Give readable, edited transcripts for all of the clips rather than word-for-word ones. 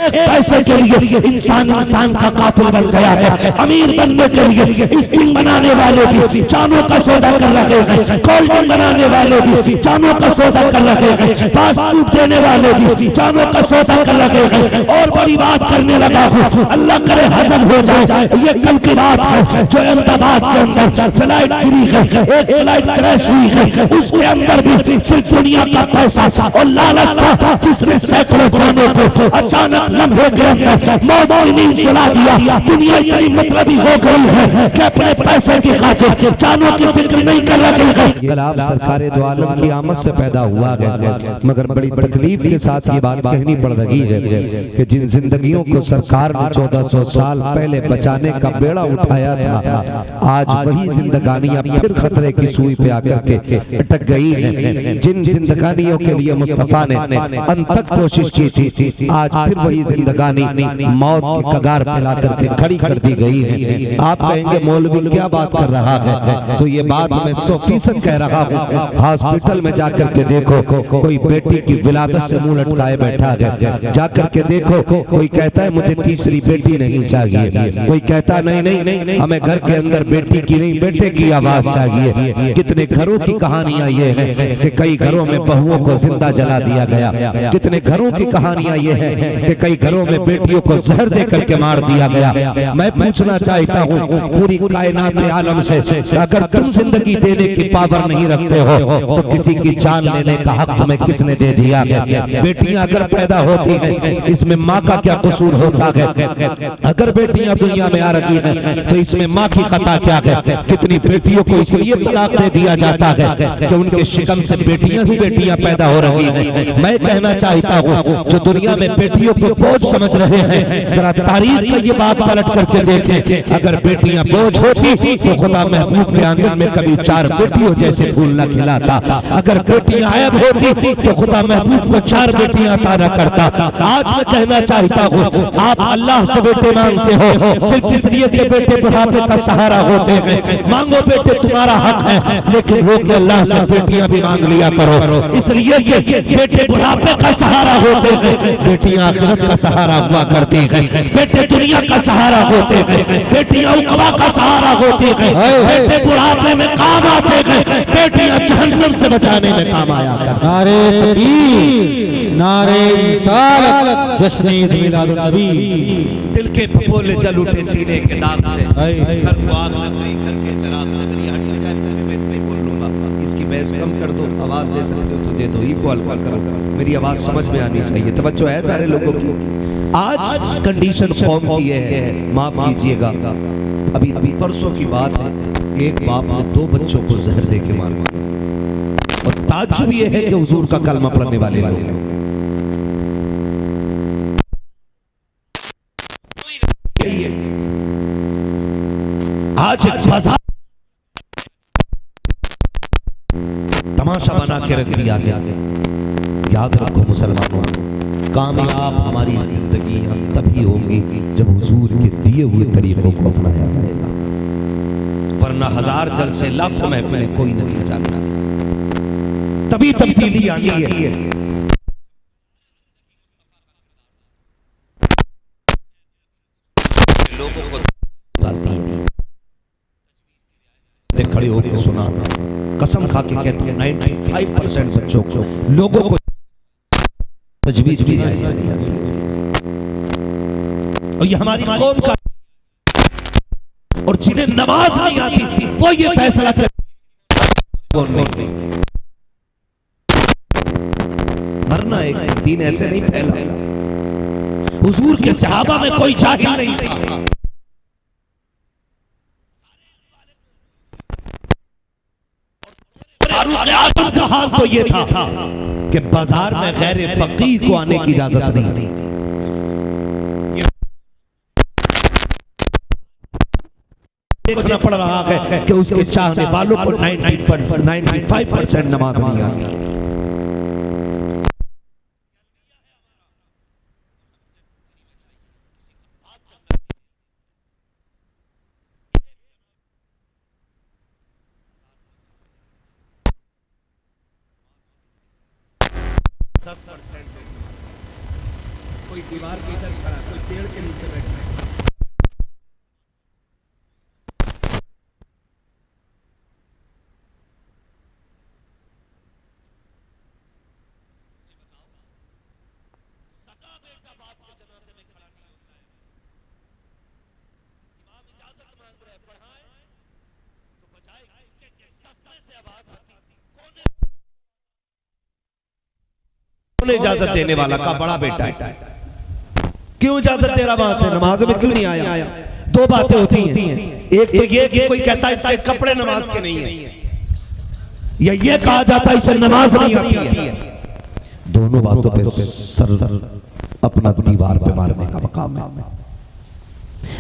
एक पैसे के लिए इंसान इंसान का कातिल बन गया है। अमीर बनने के लिए स्टिंग बनाने वाले भी जानों का सौदा कर रहे हैं, कोल्ड ड्रिंक बनाने वाले भी जानों का सौदा कर रहे हैं, फास्ट फूड देने वाले भी जानों का सौदा कर रहे हैं। और बड़ी बात करने लगा हूँ, अल्लाह करे हजम हो जाए। ये कल की बात है जो अहमदाबाद के अंदर फ्लाइट गिरी है, एक फ्लाइट क्रैश हुई है, उसके अंदर भी सिर्फ दुनिया का पैसा और लालच था जिसने सैकड़ों जानों को अचानक लम्हे के अंदर मौत की नींद सुला दिया। दुनिया इतनी मतलबी हो गई है कि अपने पैसे की खातिर जानों की फिक्र नहीं कर रही है। इनकलाब सरकारे दो आलम की आमद से पैदा हुआ है, मगर बड़ी तकलीफ के साथ ये बात कहनी पड़ रही है कि जिन जिंदगियों को सरकार ने 1400 साल पहले बचाने का बेड़ा उठाया था, आज वही जिंदगानियां फिर खतरे की सुई पे आकर के अटक गई हैं। जिन जिंदगानियों के लिए मुस्तफा ने अनथक कोशिश की थी, आज फिर वही जिंदगानी मौत की कगार पे ला करके खड़ी कर दी गई है। आप कहेंगे मौलवी क्या बात कर रहा है, तो ये बात मैं 100% कह रहा हूँ। हॉस्पिटल में जाकर के देखो, कोई बेटी की विलादत से मुंह लटकाए बैठा है। जाकर के देखो, कोई कहता है मुझे तीसरी बेटी नहीं चाहिए, कोई कहता नहीं नहीं हमें घर के अंदर बेटी की नहीं बेटे की आवाज चाहिए। कितने घरों की कहानियां ये हैं कि कई घरों में बहुओं को जिंदा जला दिया गया। कितने घरों की कहानियां ये हैं कि कई घरों में बेटियों को जहर दे करके मार दिया गया। मैं पूछना चाहता हूँ पूरी कायनात आलम से, अगर तुम जिंदगी देने की पावर नहीं रखते हो तो किसी की जान लेने का हक तुम्हें किसने दे दिया? बेटियां अगर पैदा होती हैं, इसमें माँ का क्या कसूर होता है? अगर बेटियां दुनिया में आ रही हैं तो इसमें माँ की खता क्या है? कितनी बेटियों को इसलिए तलाक दे दिया जाता है कि उनके शिकम से बेटियां ही बेटियां पैदा हो रही हैं। मैं कहना चाहता हूँ जो दुनिया में बेटियों को बोझ समझ रहे हैं, जरा तारीख में ये बात पलट करके देखें। अगर बेटियां बोझ होती तो खुदा महबूब के आंगन में कभी 4 बेटियों जैसे फूल न खिलाता। अगर बेटियां आयब होती तो खुदा महबूब को 4 बेटियां अता न करता। आज मैं कहना चाहता हूँ, आप अल्लाह से बेटे मांगते हो सिर्फ इसलिए कि बेटे बुढ़ापे का सहारा होते हैं। मांगो बेटे, तुम्हारा हक है, लेकिन रोके अल्लाह से बेटियां भी मांग लिया करो, इसलिए कि बेटे बुढ़ापे का सहारा होते हैं, बेटियां आखिरत का सहारा हुआ करती हैं। बेटे दुनिया का सहारा होते हैं, बेटियां उकवा का सहारा होती हैं। बेटे बुढ़ापे में काम आते हैं, बेटियां जहन्नम से बचाने में काम आया करती। नारे तकबीर, नारे रिसालत, जश्न ईद मिलादुन नबी। दिल के फफोले जल उठे सीने के दाग से, घर को आग लग गई, घर के चिराग से गली हट जाए, मैं इतने बोल लूंगा। इसकी बहस कम कर दो, आवाज दे सकते हो तो दे दो, इको हल्का करो, मेरी आवाज समझ में आनी चाहिए। तवज्जो है सारे लोगों की। आज कंडीशन कौम की है, माफ कीजिएगा, अभी परसों की बात है, एक बाप ने 2 बच्चों को जहर दे के मारा। और ताज्जुब ये है कि हुजूर का कलमा पढ़ने वाले लोग हैं। आज एक बाजार तमाशा बना के रख दिया गया। याद रखो मुसलमानों, कामयाब हमारी जिंदगी तभी होगी जब हुजूर के दिए हुए तरीकों को अपनाया जाएगा, वरना 1000 जलसे लाखों महफिलें कोई नतीजा नहीं। तभी तब्दीली आनी है। लोगों को खड़े होकर सुना था, कसम खा के कहता हूं 95% बच्चों को, लोगों को तजवीज भी नहीं आती। और ये हमारी कौम का, और जिन्हें नमाज नहीं आती वो ये फैसला कर, मरना एक दिन ऐसे नहीं फैला। हुजूर के सहाबा में कोई जाहिल नहीं था। फारूक आजम का हाल तो ये था कि बाजार में गैर फकीह को आने की इजाजत नहीं थी। देखना पड़ रहा है कि उसके चाहने वालों को 95% नमाज नहीं आती। कोई दीवार के इधर खड़ा, कोई पेड़ के नीचे बैठा है। इजाजत देने वाला का बड़ा बेटा है, क्यों इजाजत दे रहा वहां से, नमाज में क्यों नहीं आया? दो बातें होती हैं, एक तो ये कि कोई कहता है इसके कपड़े नमाज के नहीं है, या ये कहा जाता है इसे नमाज नहीं आती है। दोनों बातों पे सर अपना दीवार पे मारने का मकाम है।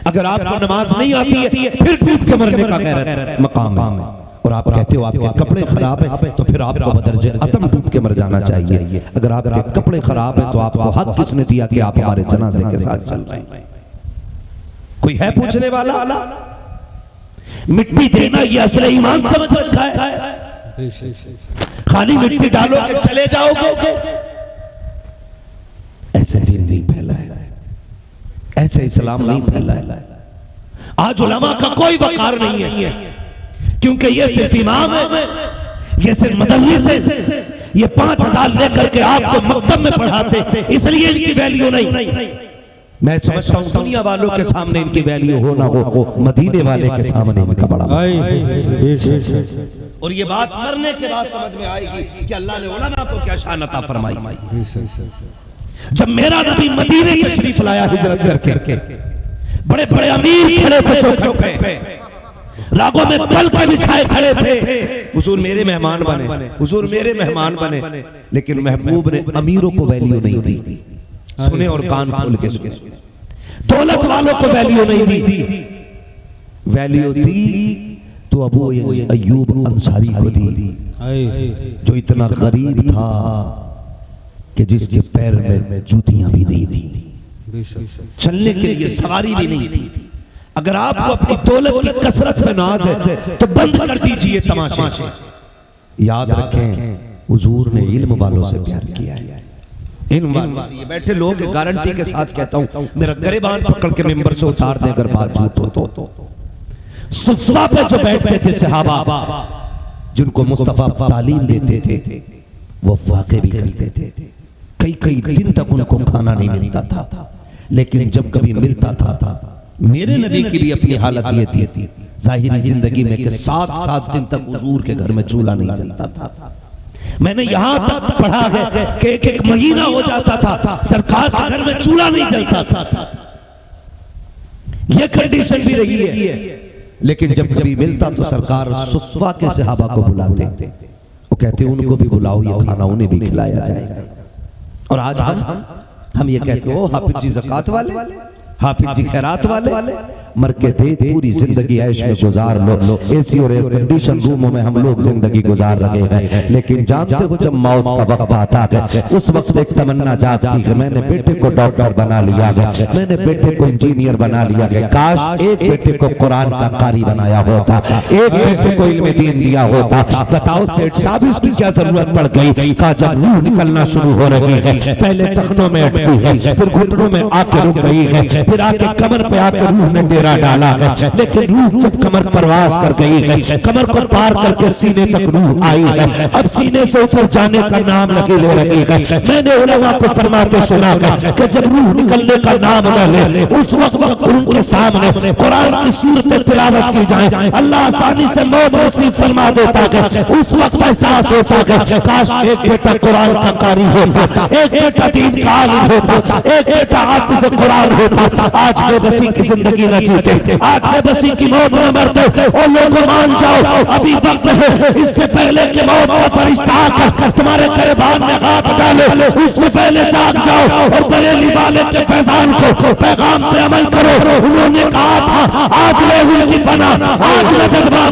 अगर आपको नमाज नहीं आती है फिर टूट के मरने का गैरत मकाम है, और आप कहते हो आपके कपड़े खराब हैं तो फिर आपको बदरजे अतम डूब के मर जाना चाहिए। अगर आपके कपड़े खराब हैं तो आपको हक किसने दिया कि आप हमारे जनाजे के साथ चल रहे हैं? कोई है पूछने वाला? मिट्टी देना ये असले ईमान समझ रखा है, खाली मिट्टी डालोगे चले जाओगे। ऐसे दीन नहीं फैला है, ऐसे इस्लाम नहीं फैला है। आज उलमा का कोई वकार नहीं है, क्योंकि ये सिर्फ इमाम है, ये सिर्फ मुदल्लिस है, ये 5000 लेकर के आपको मकतब में पढ़ाते, इसलिए इनकी वैल्यू नहीं। मैं समझता हूं दुनिया वालों के सामने इनकी वैल्यू हो ना हो, मदीने वाले के सामने इनका बड़ा। और ये बात मरने के बाद समझ में आएगी कि अल्लाह ने उलमा को क्या शान अता फरमाई। जब मेरा नबी मदीने तशरीफ लाया हिजरत करके, बड़े बड़े अमीर खड़े थे चौके, रागों में पल के बिछाए खड़े थे, हुजूर मेरे मेहमान बने, हुजूर मेरे मेहमान बने। लेकिन महबूब ने अमीरों को वैल्यू नहीं दी, सुने और कान खोल के सुने। दौलत वालों को वैल्यू नहीं दी, वैल्यू दी तो अबू अय्यूब अंसारी को दी, जो इतना गरीब था कि जिसके पैर में जूतियां भी नहीं थी, चलने के लिए सवारी भी नहीं थी। अगर आपको अपनी दौलत की कसरत पे नाज है तो बंद कर दीजिए तमाशे। याद रखें हुजूर ने इल्म वालों से प्यार किया है। इल्म वालों, ये बैठे लोग गारंटी के साथ कहता हूं, मेरा गरेबान पकड़ के मिंबर से उतार दे अगर बात झूठ हो तो। सुफ़ा पे जो बैठते थे सहाबा, जिनको मुस्तफा तालीम देते थे, वो वाक़े भी करते थे। कई कई दिन तक उनको खाना नहीं मिलता था, लेकिन जब कभी मिलता था, मेरे नबी की भी अपनी हालत ये थी जाहिरी जिंदगी में कि 7-7 दिन तक हुजूर के घर में चूल्हा नहीं जलता था। मैंने यहां तक पढ़ा है कि एक महीना हो जाता था सरकार के घर में चूल्हा नहीं जलता था। यह कंडीशन भी रही है। लेकिन जब कभी मिलता तो सरकार सुफ़ा के सहाबा को बुलाते, वो कहते उनको भी बुलाओ, ये खाना उन्हें भी खिलाया जाएगा। और आज हम ये कहते हो हाफिज जी ज़कात वाले, हाफिज जी खैरात वाले, मर के थे पूरी जिंदगी ऐश में गुजार लो, एसी और एयर कंडीशन रूमों में हम लोग जिंदगी गुजार रहे हैं। लेकिन जानते हो जब मौत का वक्त आता है उस वक्त एक तमन्ना जागती है, मैंने बेटे को डॉक्टर बना लिया है, मैंने बेटे को इंजीनियर बना लिया है, काश एक बेटे को कुरान का कारी बनाया होता, एक बेटे को इल्म दीन दिया होता। बताओ सेठ साहब इसकी क्या जरूरत पड़ गई? का जब रूह निकलना शुरू हो रही है, पहले टखनों में अटकी है, फिर घुटनों में आके रुक गई है, फिर आके कमर पे आके रूह ने डेरा डाला है, लेकिन रूह जब कमर परवास कर गई है, कमर को पार करके सीने तक रूह आई है, अब सीने से ऊपर जाने का नाम नहीं ले रही है। मैंने उलमा को फरमाते सुना है कि जब रूह निकलने का नाम न ले उस वक्त उनके सामने कुरान की सूरतें तिलावत की जाए, अल्लाह आसानी से मौत नसीब फरमा देता है। उस वक्त एहसास होता है काश एक बेटा कुरान का कारी होता, एक बेटा दीन का आलिम होता, एक बेटा हाफिज कुरान होता। आज बेबसी की जिंदगी न जीते, आज बेबसी की मौत न मरते। और लोगों मान जाओ अभी वक्त है, इससे पहले कि मौत का फरिश्ता आकर तुम्हारे गिरबान में हाथ डाले, उससे पहले जाग जाओ और बरेली वाले के फैजान को पैगाम पे अमल करो। उन्होंने कहा था आज ले उनकी बना, आज ले जज्बा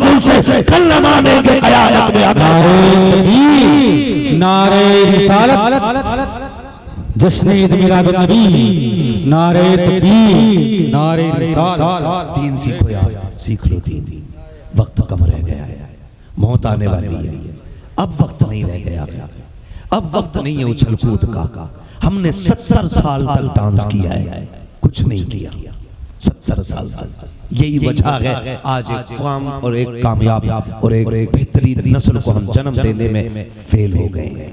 से कल न मानेंगे क़यामत में। नारे रिसालत, जश्न ईद मिलादुन नबी, नारे तकबीर, नारे रिसालत। दीन सीखो यार, सीख लो दीन। वक्त कम रह गया है, मौत आने वाली है, अब वक्त नहीं रह गया, अब वक्त नहीं है उछल कूद का। हमने 70 साल तक डांस किया है, कुछ नहीं किया 70 साल तक। यही वजह है आज एक काम और एक कामयाब और एक बेहतरीन नस्ल को हम जन्म देने में फेल हो गए।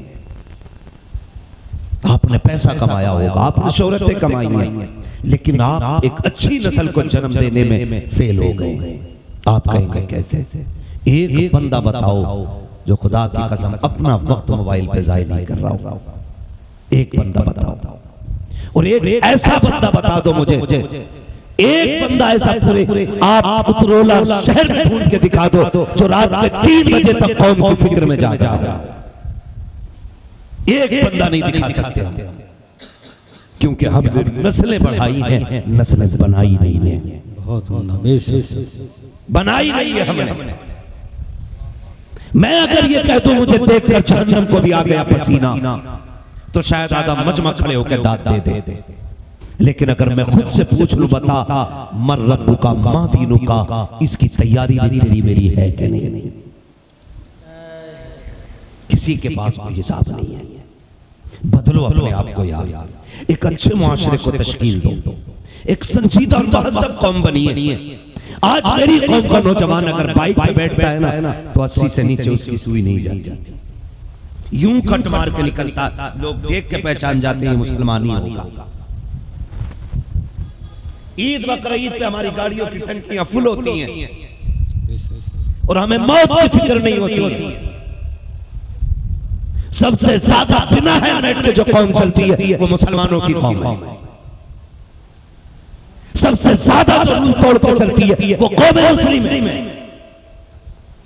आपने पैसा कमाया होगा, आपने शोहरतें कमाई हैं, लेकिन आप एक अच्छी नस्ल को जन्म देने में फेल हो गए। आप कहेंगे कैसे? एक बंदा बताओ जो खुदा की कसम अपना वक्त मोबाइल पे जाया नहीं कर रहा हो, एक बंदा बताओ। और एक ऐसा बंदा बता दो मुझे, एक बंदा ऐसा पूरे आप उतरोला शहर में ढूंढ के दिखा दो जो रात के 3 बजे तक कौम की फिक्र में जा रहा। एक बंदा नहीं दिखा सकते हम, क्योंकि हमने नस्लें बढ़ाई हैं, नस्लें बनाई नहीं है। बहुत बनाई नहीं है हमने। मैं अगर ये कह दूं मुझे देखकर जहन्नम को भी आ गया पसीना, तो शायद आधा मजमा खड़े होकर दाद दे दे। लेकिन अगर मैं खुद से पूछ लूं, बता मर रब्बु का मां दीनु का, इसकी तैयारी भी तेरी मेरी है कि नहीं? किसी के पास कोई हिसाब नहीं है। बदलो अपने आप को यार, एक अच्छे मुआशरे को तश्कील दो, एक संजीदा और महज़ब कौम बनिए। आज मेरी कौम का नौजवान अगर बाइक पे बैठता है ना, तो 80 से नीचे उसकी सुई नहीं जाती, यूं कट मार के निकलता, लोग देख के पहचान जाते हैं मुसलमान ही होगा। ईद बकरीद पे हमारी गाड़ियों की टंकियां फुल होती हैं और हमें मौत की फिक्र नहीं होती। सबसे ज्यादा बिना हेलमेट के जो कौम चलती है वो मुसलमानों की कौम है। सबसे ज्यादा जो रूल तोड़ के चलती है वो कौम मुस्लिम है।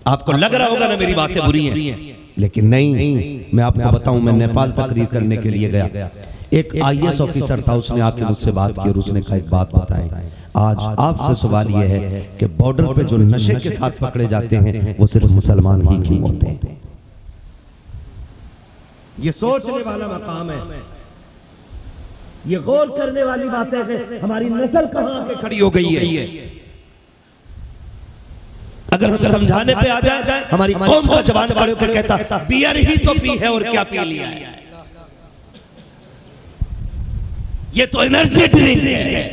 आपको लग रहा होगा ना मेरी बातें बुरी हैं, लेकिन नहीं। मैं आपको बताऊं, मैं नेपाल तकरीर करने के लिए गया, एक IAS ऑफिसर था, उसने आके मुझसे बात की और उसने कहा एक बात बताई, आज आपसे सवाल यह है कि बॉर्डर पे जो नशे के साथ पकड़े जाते हैं वो सिर्फ मुसलमान ही क्यों होते हैं? ये सोचने वाला मकाम है, ये गौर करने वाली बात है कि हमारी नस्ल कहां के खड़ी हो गई है। अगर हम समझाने पे आ जाए, हमारी कौम का जवान खड़े होकर कहता बियर ही तो पी है और क्या पी लिया है, ये तो एनर्जी ड्रिंक है,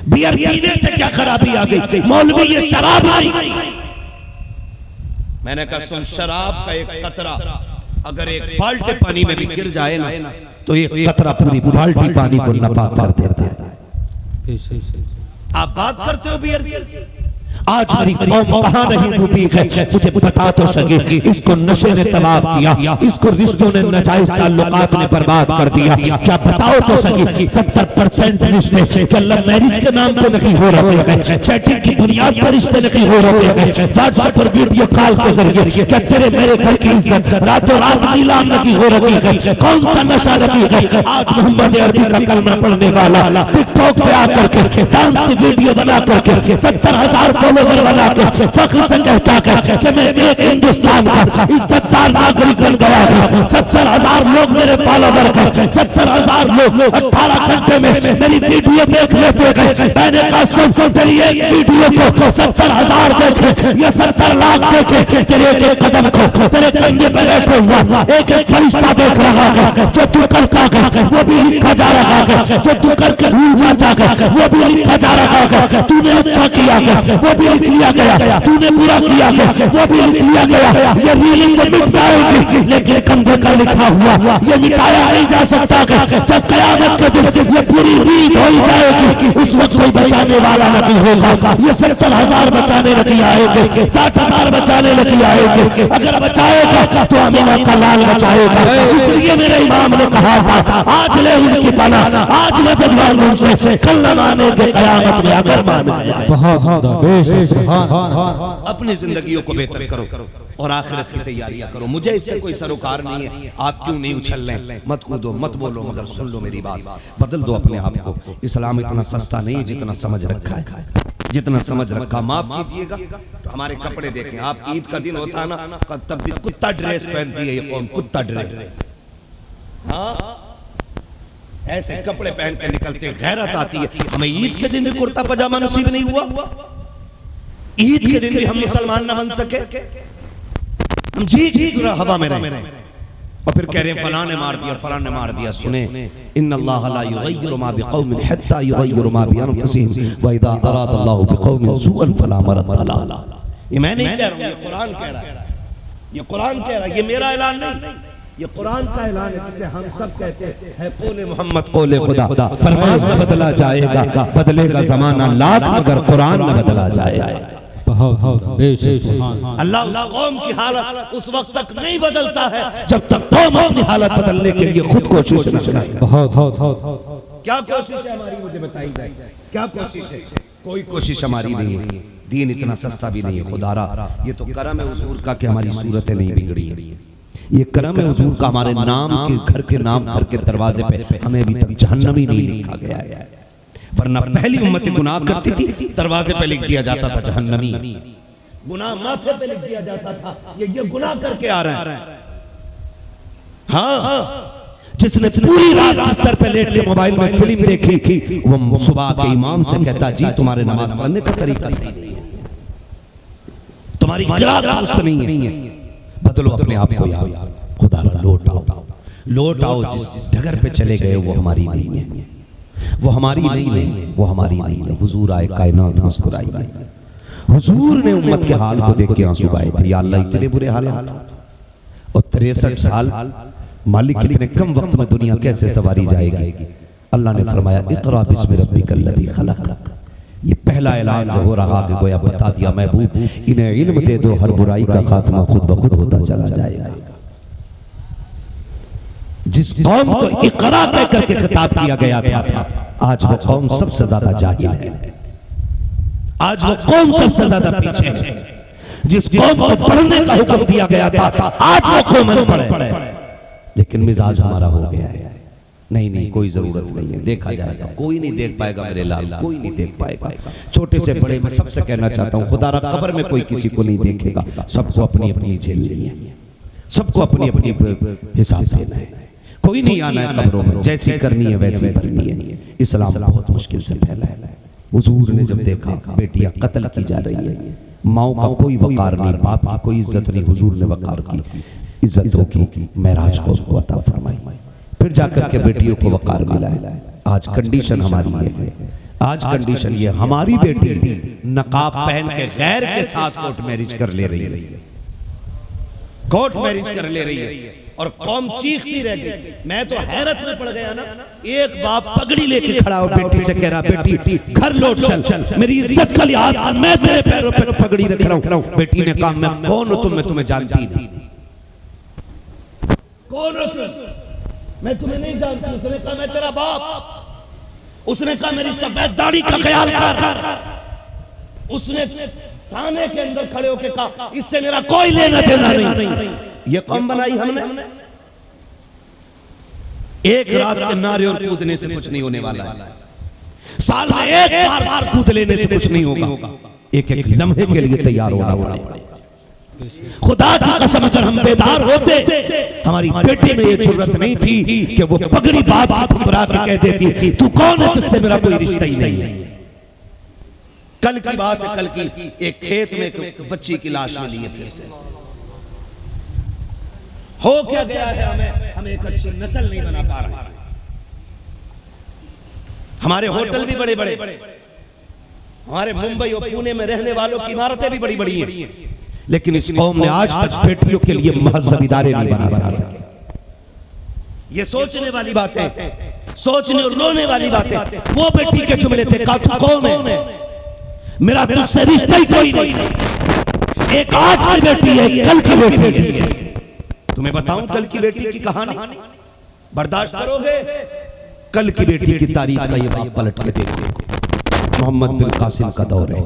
बियर पीने से क्या खराबी आ गई? मौलवी ये शराब नहीं। मैंने कहा सुन, शराब का एक कतरा अगर एक बाल्टी पानी में भी गिर जाए ना, तो ये कतरा पूरी बाल्टी पानी को नापाक कर देता है। आप बात करते हो बियर की, आज मेरी कौम कहां नहीं डूबी है, मुझे बता तो सके। इसको नशे ने तबाह किया, इसको रिश्तों ने नाजायज ताल्लुकात ने बर्बाद कर दिया। क्या बताओ तो सके 70% रिश्ते क्या लव मैरिज के नाम पे नहीं हो रहे हैं, चैटिंग की बुनियाद पर रिश्ते नहीं हो रहे हैं, व्हाट्सएप पर वीडियो कॉल के जरिए क्या तेरे मेरे घर की इज्जत रातों रात नीलाम नहीं हो रही है? कौन सा नशा लगी है? आज मोहम्मद अरबी का कलमा पढ़ने वाला टिकटॉक पे आकर के डांस की वीडियो बना करके 70,000 फॉलोवर बना के फख्र से कहता है कि मैं एक हिंदुस्तान का इज्जतदार नागरिक बन गया हूँ। 70,000 लोग मेरे फॉलोवर हैं, 70,000 लोग 18 घंटे में मेरी वीडियो देख लेते हैं। मैंने कहा सुन, तेरी एक वीडियो को 70,000 देखे या 70 लाख देखे, तेरे एक कदम को तेरे कंधे पर बैठे हुआ एक फरिश्ता देख रहा है। जो तू करता है वो भी लिखा जा रहा है, जो तू करके भूल जाता है वो भी लिखा जा रहा है। तूने अच्छा किया है वो भी लिख लिया गया, तूने बुरा किया है वो भी लिख लिया गया। ये रीलिंग तो मिट जाएगी, लेकिन कंधे का लिखा हुआ ये मिटाया नहीं जा सकता। जब कयामत के दिन ये पूरी रीत हो जाएगी, उस वक्त कोई बचाने वाला नहीं होगा। ये 70,000 बचाने नहीं आएंगे, 60,000 बचाने नहीं आएंगे। अगर बचाएगा तो अमीना का लाल बचाएगा। इसलिए मेरे इमाम ने कहा था आज ले उनकी पनाह, आज मैं जब उनसे कल न मानेंगे कयामत में अगर मान गया। अपनी जिंदगियों को बेहतर करो और आखिरत की तैयारियां करो। मुझे इससे कोई सरोकार नहीं है, आप क्यों नहीं उछल रहे? मत कूदो, मत बोलो, मगर सुन लो मेरी बात, बदल दो अपने आप को। इस्लाम इतना सस्ता नहीं है जितना समझ रखा है, जितना समझ रखा। माफ कीजिएगा, तो हमारे कपड़े देखें आप, ईद का दिन होता है ना, तब भी कुत्ता ड्रेस पहनती है ये कौन, कुत्ता ड्रेस। हाँ, ऐसे कपड़े पहन के निकलते, गैरत आती है। हमें ईद के दिन भी कुर्ता पजामा नसीब नहीं हुआ, ईद के दिन भी हम मुसलमान न बन सके, हम जी की हवा में रहे। और फिर कह रहे हैं फलां ने मार दिया और फलां ने मार दिया। सुने, इन्नल्लाह ला युगय्यिरु मा बिक़ौमिन हत्ता युगय्यिरु मा बिअनफुसिहिम व इज़ा अरादल्लाहु बिक़ौमिन सूअन फला मरद्द लहु। ये मैं नहीं कह रहा हूं, ये कुरान कह रहा है, ये कुरान कह रहा है, ये मेरा ऐलान नहीं, ये कुरान का ऐलान है जिसे हम सब कहते हैं कौले मोहम्मद कौले खुदा। फरमान न बदला जाएगा, बदलेगा जमाना लाख मगर कुरान न बदला जाएगा। अल्लाह उस कौम की हालत उस वक्त तक नहीं बदलता है जब तक कौम अपनी हालत बदलने के लिए खुद कोशिश न करे। क्या कोशिश है हमारी, मुझे बताइए, क्या कोशिश है? कोई कोशिश हमारी नहीं है। दीन इतना सस्ता भी नहीं है खुदारा। ये तो करम है हुजूर का कि हमारी सूरतें नहीं बिगड़ी है। ये करम है हुजूर का हमारे नाम के घर के नाम घर के दरवाजे पे हमें अभी तक जहन्नमी नहीं लिखा गया है। वरना पहली उम्मत गुनाह करती थी, दरवाजे पे लिख दिया जाता था जहन्नमी, गुनाह माथे पे लिख दिया जाता था, ये गुनाह करके आ रहा है। हाँ, जिसने पूरी रात बिस्तर पे लेट के मोबाइल में फिल्म देखी, वो सुबह के इमाम से कहता जी तुम्हारे नमाज पढ़ने का तरीका सही नहीं है, तुम्हारी क़िरात दुरुस्त नहीं है, बदलो अपने आप को यार, खुदा लौट आओ, लौट आओ। जिस जगह पे चले गए वो हमारी नहीं है, वो हमारी नहीं है, वो हमारी नहीं है। हुजूर आए, कायनात मुस्कुराई। हुजूर ने उम्मत के हाल को देख के आंसू बहाए थे, या अल्लाह इतने बुरे हालात, और 63 साल मालिक कितने कम वक्त में दुनिया कैसे सवारी जाएगी। अल्लाह ने फरमाया इक़रा बिस्मि रब्बिकल लज़ी खलक़। ये पहला ऐलान जो हो रहा है गोया बता दिया महबूब इन्हें इल्म दे दो, हर बुराई का खात्मा खुद ब खुद होता चला जाएगा। जिस कौम को इक़रा कह करके खिताब किया गया था, आज वो कौम सबसे ज्यादा जाहिल है, आज वो कौम सबसे ज्यादा पीछे है। जिस कौम को पढ़ने का हुक्म दिया गया था, आज वो कौम पढ़े, लेकिन मिजाज हमारा हो गया है, नहीं कोई जरूरत नहीं है, देखा जाएगा, कोई नहीं देख पाएगा मेरे लाल, कोई नहीं देख पाएगा। छोटे से बड़े मैं सबसे कहना चाहता हूँ, खुदा रा कब्र में कोई किसी को नहीं देखेगा, सबको अपनी अपनी झेल लेनी है, सबको अपनी अपनी हिसाब देना है, कोई नहीं आना है कब्रों में, जैसी करनी है वैसी करनी है। इस्लाम बहुत मुश्किल से फैला है। हुजूर ने जब देखा बेटियां कत्ल की जा रही है, माओ का कोई वकार नहीं, बाप की कोई इज्जत नहीं, हुजूर ने वकार की, इज्जतों की मेराज को अता फरमाई, फिर जाकर के बेटियों को वकार मिला है। आज कंडीशन हमारी है, आज कंडीशन ये, हमारी बेटी नकाब पहन के गैर के साथ कोर्ट मैरिज कर ले रही है, कोर्ट मैरिज कर ले रही है, और कौम चीखती रह गई। मैं तो हैरत में पड़ गया ना, एक बाप पगड़ी लेके खड़ा हो बेटी से कह रहा बेटी घर लौट चल, मेरी इज्जत का लिहाज कर, मैं तेरे पैरों पे पगड़ी रख रहा हूं। बेटी ने कहा मैं कौन हूं तुम, मैं तुम्हें जानती नहीं। कौन हो तुम? मैं तुम्हें नहीं जानती। उसने कहा मैं तेरा बाप। उसने कहा मेरी सफेद दाढ़ी का ख्याल कर। उसने थाने के अंदर खड़े होकर कहा इससे मेरा कोई लेना देना नहीं। ये कौम बनाई हमने। एक रात के नारे और कूदने से कुछ नहीं होने वाला है, साल में एक बार कूद लेने से कुछ नहीं होगा, एक एक लम्हे के लिए तैयार होना पड़ेगा। खुदा की कसम अगर हम बेदार होते, हमारी बेटी में ये जरूरत नहीं थी कि वो पगड़ी बाप की ठुकरा के कह देती तू कौन है, तुझसे मेरा कोई रिश्ता ही नहीं है। कल की बात है, कल की एक खेत में एक बच्ची की लाश मिली है, फिर से हो क्या गया है, हमें एक अच्छी नस्ल नहीं बना पा रहे। हमारे होटल भी बड़े बड़े, हमारे मुंबई और पुणे में रहने वालों की इमारतें भी बड़ी बड़ी हैं, लेकिन इस कौम ने आज तक बेटियों के लिए महज़ब इदारे नहीं बना सके। ये सोचने वाली बातें, सोचने और रोने वाली बातें। वो बेटी के जुमले थे, कहा कौन है, मेरा तुझसे रिश्ता ही कोई नहीं। एक आज की बेटी है, कल की बेटी है। तुम्हें बताऊं कल की बेटी की कहानी, बर्दाश्त करोगे? कल की बेटी की तारीख का ये बाप पलट के देखो। मोहम्मद बिन कासिम का दौर है।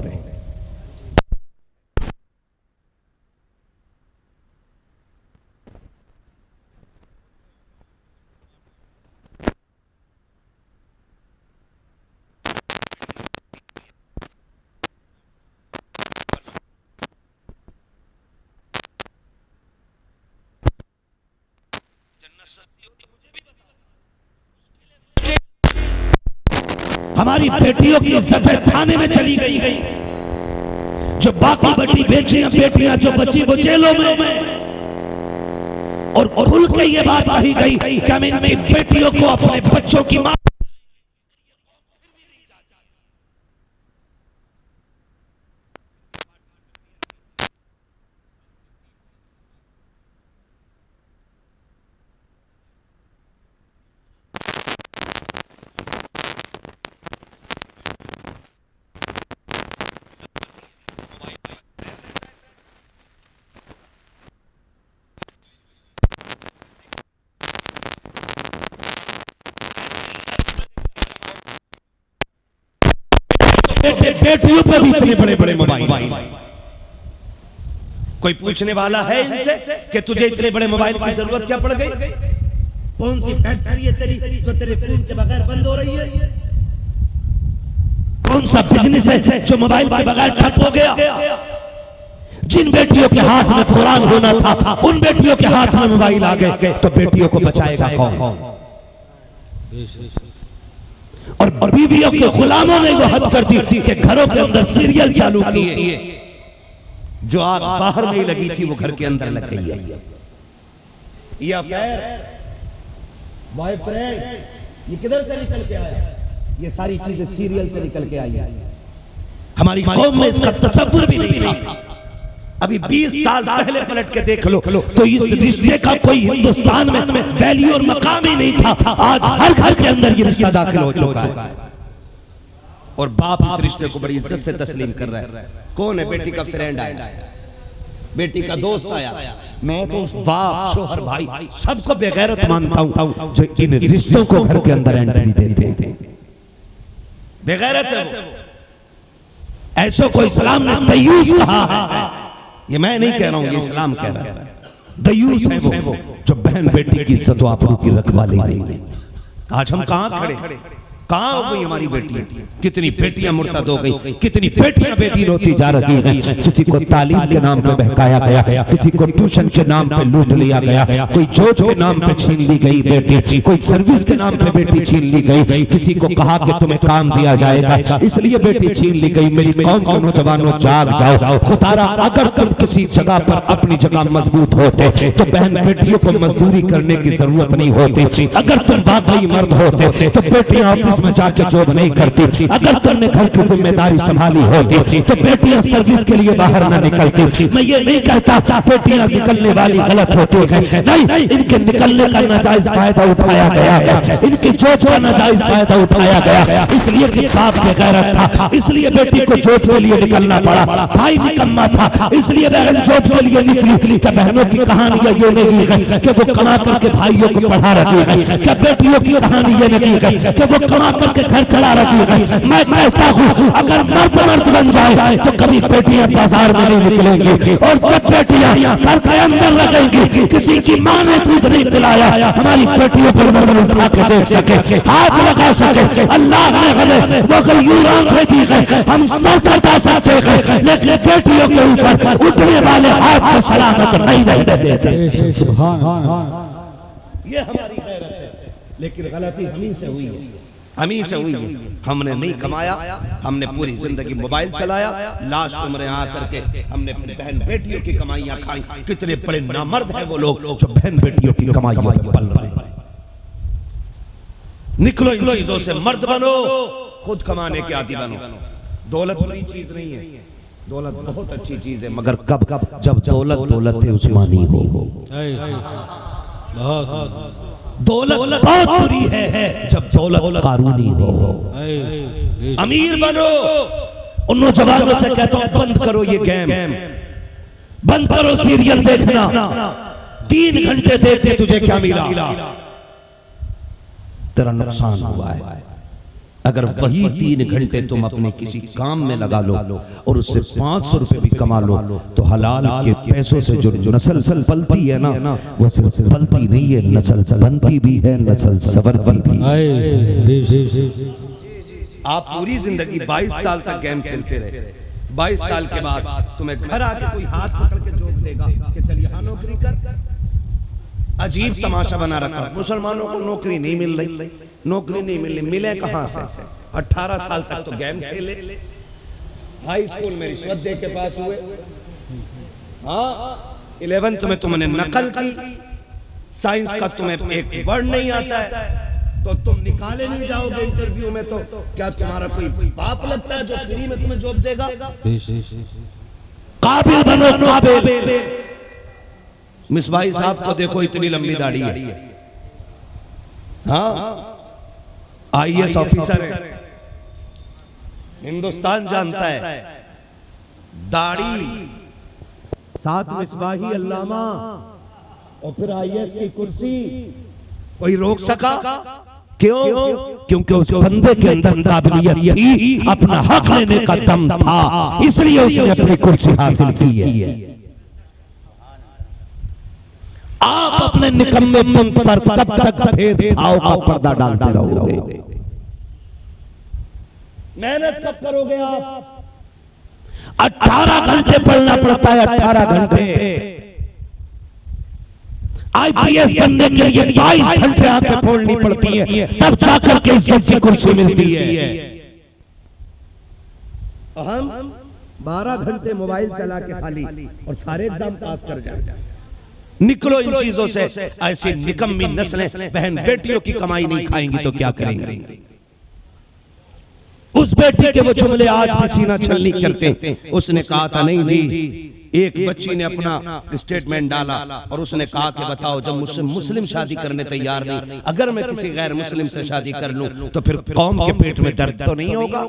हमारी बेटियों की इज्जत थाने में चली गई, जो बाकी बेटी बेटियां जो बची वो जेलों में, और खुल के ये बात कही गई कि हम इनकी बेटियों को अपने बच्चों की मां बेटियों पे भी इतने बड़े बड़े मोबाइल। कोई पूछने वाला है इनसे कि तुझे इतने बड़े मोबाइल की जरूरत क्या पड़ गई? कौन सी फैक्ट्री है तेरी जो तेरे फोन के बगैर बंद हो रही है? कौन सा बिजनेस है जो मोबाइल के बगैर ठप हो गया? जिन बेटियों के हाथ में कुरान होना था उन बेटियों के हाथ में मोबाइल आ गए, तो बेटियों को बचाएगा कौन? और बीवियों के गुलामों ने वो हद कर दी कि घरों के अंदर सीरियल चालू किए। जो आग बाहर नहीं लगी थी वो घर के अंदर लग गई है। ये अफेयर, बॉयफ्रेंड, ये किधर से निकल के आया? ये सारी चीजें सीरियल से निकल के आई। हमारी कौम में इसका तसव्वुर भी नहीं था। अभी 20 साल पहले पलट के देख लो तो इस रिश्ते का कोई हिंदुस्तान में वैल्यू और मकाम ही नहीं था। आज हर घर के अंदर ये रिश्ता दाखिल हो चुका है और बाप इस रिश्ते को बड़ी इज्जत से तस्लीम कर रहा है। कौन है? बेटी का फ्रेंड आया, बेटी का दोस्त आया। मैं तो बाप, शोहर, भाई सबको बेगैरत मानता हूं जो इन रिश्तों को घर के अंदर एंट्री देते हैं। बेगैरत है वो। ऐसो को इस्लाम ने दयूस कहा है। ये मैं नहीं कह रहा हूं, ये इस्लाम कह रहा है। दयूस है वो जो बहन बेटी की इज्जत व आबरू की रखवाली नहीं। आज हम कहां खड़े? कहां हो गई हमारी बेटियां? कितनी बेटियां मुर्तद हो गई, कितनी बेटियां बेदीन होती जा रही हैं। किसी को तालीम के नाम पे बहकाया गया, किसी को ट्यूशन के नाम पे लूट लिया गया, कोई जॉब के नाम पे छीन ली गई बेटी, कोई सर्विस के नाम पे बेटी छीन ली गई। किसी को कहा कि तुम्हें काम दिया जाएगा इसलिए बेटी छीन ली गई। मेरी कौम के नौजवानों जाग जाओ। खुदारा अगर तुम किसी जगह पर अपनी जगह मजबूत होते तो बहन बेटियों को मजदूरी करने की जरूरत नहीं होती। अगर तुम वाकई मर्द होते तो बेटियां ऑफिस में जाके जॉब नहीं करती। अगर तुमने घर की जिम्मेदारी संभाली होती तो बेटियां सर्विस के लिए बाहर न निकलती। मैं ये नहीं कहता बेटियां निकलने वाली गलत होती है, नहीं, इनके निकलने का नाजायज फायदा उठाया गया है, इनकी जॉब का नाजायज फायदा उठाया गया इसलिए कि बाप के गैरत था, इसलिए बेटी को जॉब के लिए निकलना पड़ा। भाई निकम्मा था इसलिए बहन जॉब के लिए निकली। क्या बहनों की कहानियां ये नहीं है कि वो कमा करके भाइयों को पढ़ा रही है? क्या बेटियों की कहानी ये नहीं है कि वो कमा करके घर चला रही है? मैं कहता हूँ अगर मर्द बन जाए तो कभी बेटियां बाजार में नहीं निकलेंगी। और जब बेटियां घर के अंदर रहेंगी, किसी की माँ ने दूध नहीं पिलाया, हमारी बेटियों पर नजर उठा के देख सके, हाथ लगा सके। अल्लाह ने हमें वो गयूर आंखें दी है, हम सर कटा सकते हैं, लेकिन बेटियों के ऊपर उठने वाले हाथ को सलामत नहीं रहने दे सकते। ये हमारी गैरत है, लेकिन गलती हमी से हुई है, हमी से हुई है। हमने नहीं कमाया, हमने पूरी जिंदगी मोबाइल चलाया, लाश उम्रें आकर के हमने बहन बेटियों की कमाइयां खाई। कितने बड़े नामर्द हैं वो लोग जो बहन बेटियों की कमाइयों में पल रहे हैं। निकलो इन चीजों से, मर्द बनो, खुद कमाने के आदी बनो। दौलत बुरी चीज नहीं है, दौलत बहुत अच्छी चीज है, मगर कब जब दौलत उस्मानी हो। दौलत बहुत बुरी है जब दौलत कानूनी हो। अमीर बनो। उन नौजवानों से कहता हूं बंद करो ये गेम, बंद करो सीरियल देखना। 3 घंटे देख के तुझे क्या मिला? तेरा नुकसान हुआ है। अगर वही 3 घंटे तुम अपने किसी काम में लगा लो और उससे 500 रुपए भी कमा लो तो हलाल के पैसों से जो नस्ल पलती है ना, वो सिर्फ पलती नहीं है, नस्ल बनती भी है, नस्ल संवरती भी है। आप पूरी जिंदगी 22 साल तक गेम खेलते रहे, 22 साल के बाद तुम्हें घर आके कोई हाथ पकड़ के जोक देगा कि चल यहाँ नौकरी कर। अजीब तमाशा बना रखा। मुसलमानों को नौकरी नहीं मिल रही, नौकरी नहीं मिल रही, मिले कहां से? 18 साल तक तो गेम खेले, हाई स्कूल में रिश्वत दे के पास हुए, हाँ 11th में तुमने नकल की, साइंस का तुम्हें एक वर्ड नहीं आता है तो तुम निकाले नहीं जाओगे इंटरव्यू में, तो क्या तुम्हारा कोई बाप लगता है जो फ्री में तुम्हें जॉब देगा? काबिल बनो काबिल। मिसबाही साहब को देखो, इतनी लंबी दाढ़ी है, हाँ IAS ऑफिसर है, हिंदुस्तान जानता है। दाढ़ी साथ मिसबाही अल्लामा और फिर IAS की कुर्सी, कोई रोक सका? क्यों? क्योंकि उस बंदे के अंदर काबिलियत थी, अपना हक लेने का दम था, इसलिए उसने अपनी कुर्सी हासिल की है। आप अपने निकम्मेपन पर कब तक भेदभाव का पर्दा डालते रहोगे? मेहनत कब करोगे आप? 18 घंटे पढ़ना पड़ता है, 18 घंटे। IPS बनने के लिए 22 घंटे आंखें फोड़नी पड़ती है, तब जाकर के इज्जत की कुर्सी मिलती है। हम 12 घंटे मोबाइल चला के खाली और सारे एग्जाम पास कर जाए। निकलो इन चीजों से। ऐसी निकम्मी नस्लें बहन बेटियों की कमाई नहीं खाएंगी तो क्या करेंगे? उस बेटी के वो जुमले आज भी सीना छलनी करते। उसने कहा था, नहीं जी, एक बच्ची ने अपना स्टेटमेंट डाला और उसने कहा कि बताओ, जब मुझसे मुस्लिम शादी करने तैयार नहीं, अगर मैं किसी गैर मुस्लिम से शादी कर लूं तो फिर कौम के पेट में दर्द तो नहीं होगा?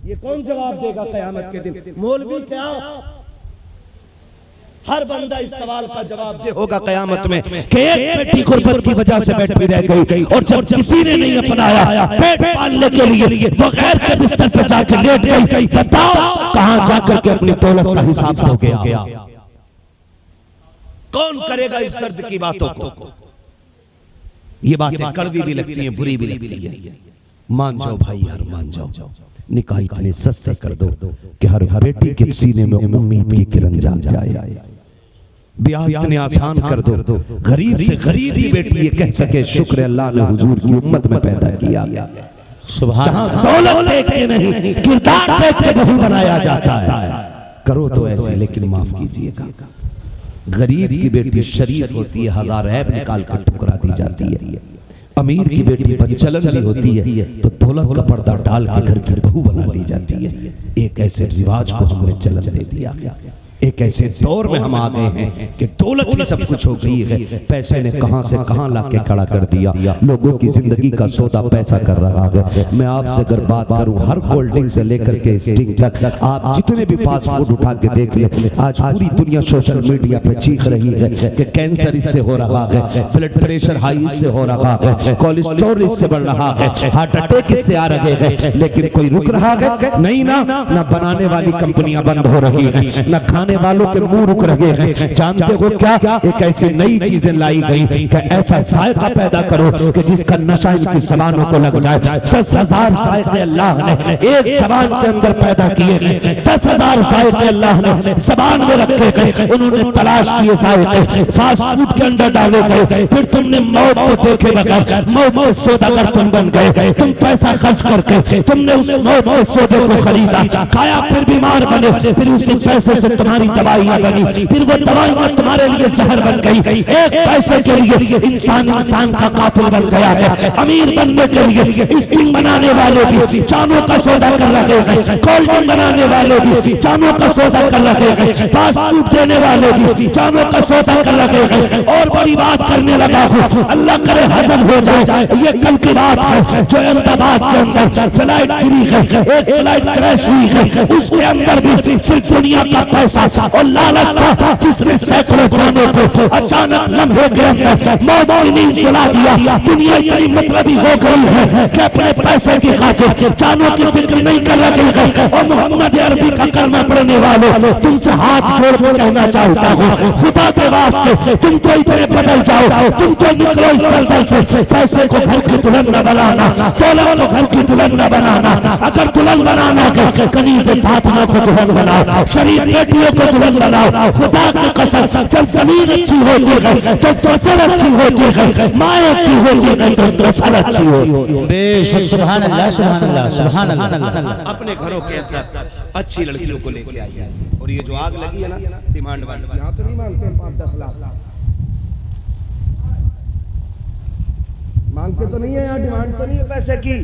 ये कौन जवाब देगा कयामत के दिन? मौलवी क्या? हर बंदा इस सवाल का जवाब दे होगा कयामत में कि एक बेटी गुर्बत की वजह से बैठी रह गई, और जब किसी ने नहीं अपनाया पेट पालने के लिए वो गैर के बिस्तर पर जाकर लेट गई। बताओ कहां जाकर के अपनी दौलत का हिसाब हो गया? कौन करेगा इस दर्द की बातों को? ये बातें कड़वी भी लगती हैं, बुरी भी लगती है। मान जाओ भाई यार, मान जाओ। निकाह इतने सस्ते कर दो कि हर बेटी के सीने में उम्मीद की किरण जाग जाए। ब्याह इतने आसान कर दो, गरीब से गरीब की बेटी ये कह सके शुक्र अल्लाह ने हुजूर की उम्मत में पैदा किया। जहां दौलत देख के नहीं, किरदार देख के बहू बनाया जाता है। करो तो ऐसे, लेकिन माफ कीजिएगा, गरीब की बेटी शरीफ होती है, हजार ऐब निकाल कर ठुकरा दी जाती है। अमीर की बेटी बदचलन भी होती है तो दौलत का पर्दा डाल के घर की बहू बना ली जाती है। एक ऐसे रिवाज को हमने चलन दे दिया। एक ऐसे दौर में हम आ गए हैं कि दौलत ही सब कुछ हो गई है। पैसे ने कहां से कहां लाके खड़ा कर दिया। लोगों की जिंदगी का सौदा पैसा कर रहा है। मैं आपसे अगर बात करूं, हर कोल्ड ड्रिंक से लेकर के स्टिंग तक, आप जितने भी फास्ट फूड उठा के देख ले, आज पूरी दुनिया सोशल मीडिया पे चीख रही है कि कैंसर इससे हो रहा है, ब्लड प्रेशर हाई इससे हो रहा है, कोलेस्ट्रॉल इससे बढ़ रहा है, हार्ट अटैक इससे आ रहे हैं। लेकिन कोई रुक रहा है नहीं ना। ना बनाने वाली कंपनियां बंद हो रही है, ना खाने वालों के मुंह रुक रहे हैं। जानते हो क्या? एक ऐसी नई चीजें लाई गई कि ऐसा जायका पैदा करो कि जिसका नशा इनकी जबानों को लग जाए। 10,000 जायके अल्लाह ने एक जबान के अंदर पैदा किए हैं। 10,000 जायके अल्लाह ने जबान में रखे गए। उन्होंने तलाश किए जायके फास्ट फूड के अंदर डाले गए। फिर तुमने मौत को देखे बगैर मौत के सौदागर तुम बन गए। तुम पैसा खर्च करके तुमने उस मौत के सौदे को खरीदा, खाया, फिर बीमार बने, फिर उसी पैसे से तुम्हारी दवाइयां बनी, फिर वो दवाइयां तुम्हारे लिए जहर बन गई। एक पैसे के लिए इंसान का कातिल बन गया है। अमीर बनने के लिए स्टिंग बनाने वाले भी जानों का सौदा कर रहे हैं, कोल्ड ड्रिंक बनाने वाले भी जानों का सौदा कर रहे हैं, फास्ट फूड देने वाले भी जानों का सौदा कर रहे हैं। और बड़ी बात करने लगा हूं, अल्लाह करे हजम हो जाए। ये कल की बात है जो अहमदाबाद के अंदर फ्लाइट गिरी है, एक फ्लाइट क्रैश हुई है, उसके अंदर भी सिर्फ दुनिया का पैसा और लालच था जिसने सैकड़ों जानों को अचानक लम्हे के अंदर मौत की नींद सुला दिया। दुनिया इतनी मतलबी हो गई है कि अपने पैसे की खातिर जानों की फिक्र नहीं कर रही है। और मोहम्मद अरबी का कलमा पढ़ने वालों, तुमसे हाथ जोड़ कर कहना चाहता हूँ, खुदा के वास्ते तुम तो इतने बदल जाओ, तुम तो निकलो इस दलदल से। पैसे को घर की दुल्हन न बनाना, दौलत को घर की दुल्हन न बनाना। अगर दुल्हन बनाना है, कनीज़ फातिमा को दुल्हन बनाओ, शरीफ बेटियों को दुल्हन बनाओ। खुदा की कसम, जब जमीन अच्छी होती है, जब फसल अच्छी होती है, माँ अच्छी होती है, तो फसल अच्छी होती है। बेशक, सुभान अल्लाह, सुभान अल्लाह, सुभान अल्लाह। अपने घरों के अंदर अच्छी लड़कियों को लेके आई है। और ये जो आग लगी है ना डिमांड वाली, यहाँ तो नहीं मांगते 5-10 लाख, मांगते तो नहीं है यहाँ, डिमांड तो नहीं है पैसे की,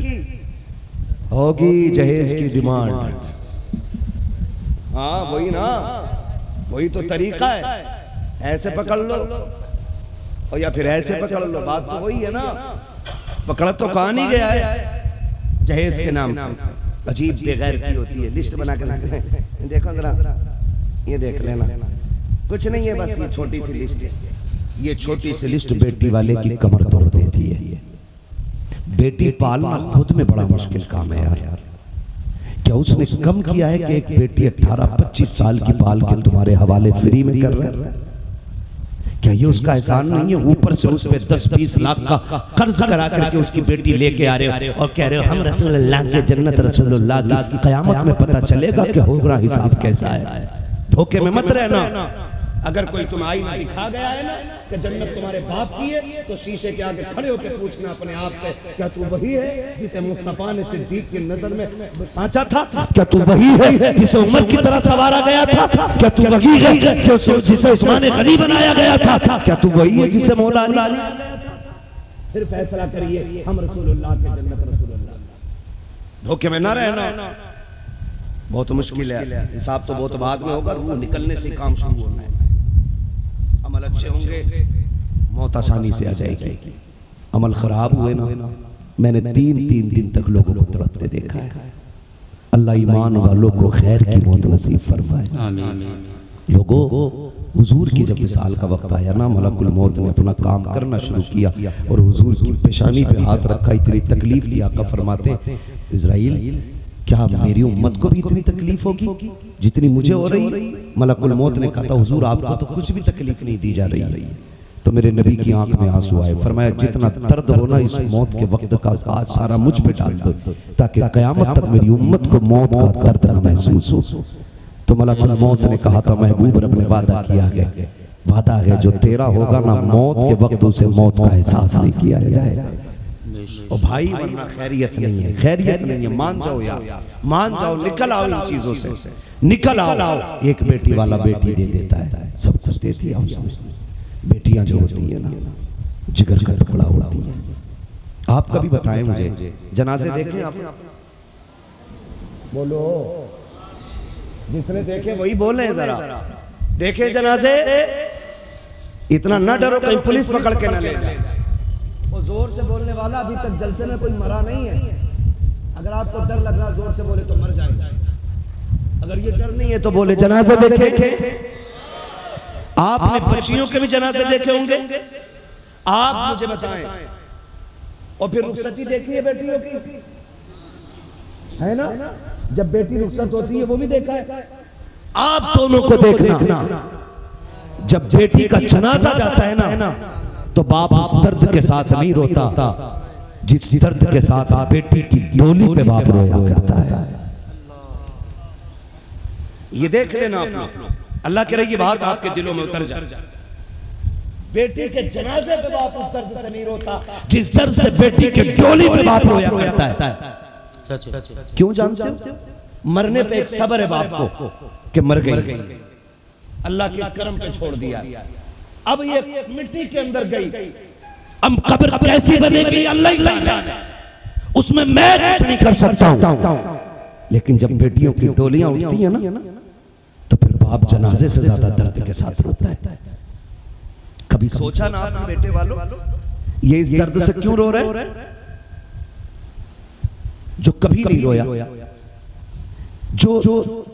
होगी जहेज की डिमांड। हाँ वही ना, वही तो तरीका है, ऐसे पकड़ लो और या फिर ऐसे पकड़ लो, बात तो वही है ना। पकड़ तो कहाँ नहीं गया है जहेज के नाम, अजीब बेगैर की होती है, लिस्ट बना के देखो जरा, ये देख लेना, कुछ नहीं है, बस ये छोटी सी लिस्ट, ये छोटी सी लिस्ट बेटी वाले की कमर तोड़ देती है। बेटी पालना खुद में बड़ा मुश्किल काम है यार। क्या उसने कम किया है कि एक बेटी 18-25 साल की पाल के तुम्हारे हवाले फ्री में कर रहा है? क्या ये उसका एहसान नहीं है? ऊपर से उस पे 10-20 लाख का कर्ज करा करके उसकी बेटी लेके आ रहे हो और कह रहे हो हम रसूलुल्लाह के जन्नत रसूलुल्लाह की। कयामत में पता चलेगा कि होगा हिसाब कैसा है। धोखे में मत रहना। अगर कोई तुम आईना दिखा गया है ना कि जन्नत तुम्हारे बाप की है, तो शीशे के आगे खड़े होकर पूछना अपने आप से, क्या तू वही है जिसे मुस्तफा ने सिद्दीक की नजर में साचा था? क्या तू वही है जिसे उमर की तरह सवारा गया था? क्या तू वही है जिसे उस्मान गनी बनाया गया था? क्या तू वही है जिसे मौला अली? फिर फैसला करिए, हम रसूलुल्लाह के जन्नत रसूलुल्लाह। धोखे में ना रहना, बहुत मुश्किल है। हिसाब तो बहुत बाद में होगा, रूह निकलने से काम शुरू होना है। अमल अच्छे होंगे, मौत आसानी से आ जाएगी। अमल खराब हुए ना, मैंने 3-3 दिन तक लोगों को तड़पते देखा है। अल्लाह ईमान वालों को खैर की मौत नसीब फरमाए। लोगों, हुजूर की जब विसाल का वक्त आया ना, मलकुल मौत ने अपना काम करना शुरू किया और हुजूर की पेशानी पे हाथ रखा। इतनी तकलीफ दी, आका फरमाते इज़राइल क्या मेरी उम्मत को भी इतनी तकलीफ होगी जितनी मुझे हो रही? मलकुल मौत ने कहा था हुजूर आपको तो कुछ भी तकलीफ नहीं दी जा रही। तो मेरे नबी की आंख में आंसू आए, फरमाया जितना दर्द हो ना इस मौत के वक्त का आज सारा मुझ पे डाल दो, ताकि कयामत तक मेरी उम्मत को मौत का दर्द न महसूस हो। तो मलकुल मौत ने कहा था महबूब रब ने वादा किया है, वादा है जो तेरा होगा ना, मौत के वक्त उसे मौत का एहसास नहीं किया जाएगा। और भाई वरना खैरियत नहीं है, खैरियत नहीं है। मान जाओ यार, मान जाओ, निकल आओ इन चीजों से, निकल आओ। एक बेटी वाला बेटी दे देता है, सब कुछ दे दिया उसने। बेटियां जो होती है ना, जिगर का टुकड़ा होती है। आप कभी बताएं मुझे, जनाजे देखे आप? बोलो, जिसने देखे वही बोले जरा। देखे जनाजे? इतना न डरो कहीं पुलिस पकड़ के न ले जाए। वो जोर से बोलने वाला अभी तक जलसे में कोई मरा नहीं है। अगर आपको डर लग रहा जोर से बोले तो मर जाएगा। अगर ये डर नहीं है तो बोले जनाजे देखे? आपने बच्चियों के भी जनाजे देखे होंगे? आप मुझे बताएं। और फिर रुखसती देखी है बेटियों की, है ना? जब बेटी रुखसत होती है वो भी देखा है। आप दोनों को देखना, जब बेटी का जनाजा जाता है ना, तो बाप उस दर्द के साथ नहीं रोता जिस दर्द के साथ बेटी की डोली पे बाप रोया करता है। ये देख लेना आप, अल्लाह के रही बात आपके दिलों में उतर जाए। बेटी के जनाजे पे बाप उस दर्द से नहीं रोता जिस दर्द से बेटी के डोली पे बाप रोया करता है। क्यों जानते हो? मरने पे एक सब्र है बाप को कि मर गई, अल्लाह के करम पे छोड़ दिया। अब ये मिट्टी के अंदर गई, अब कब्र कैसी बनेगी अल्लाह ही जाने, उसमें मैं कुछ नहीं कर सकता हूं। लेकिन जब बेटियों की डोलियां उठती है ना, तो फिर बाप जनाजे से ज्यादा दर्द के साथ रोता है। कभी सोचा ना आपने बेटे वालों, ये इस दर्द से क्यों रो रहे? जो कभी नहीं रोया, जो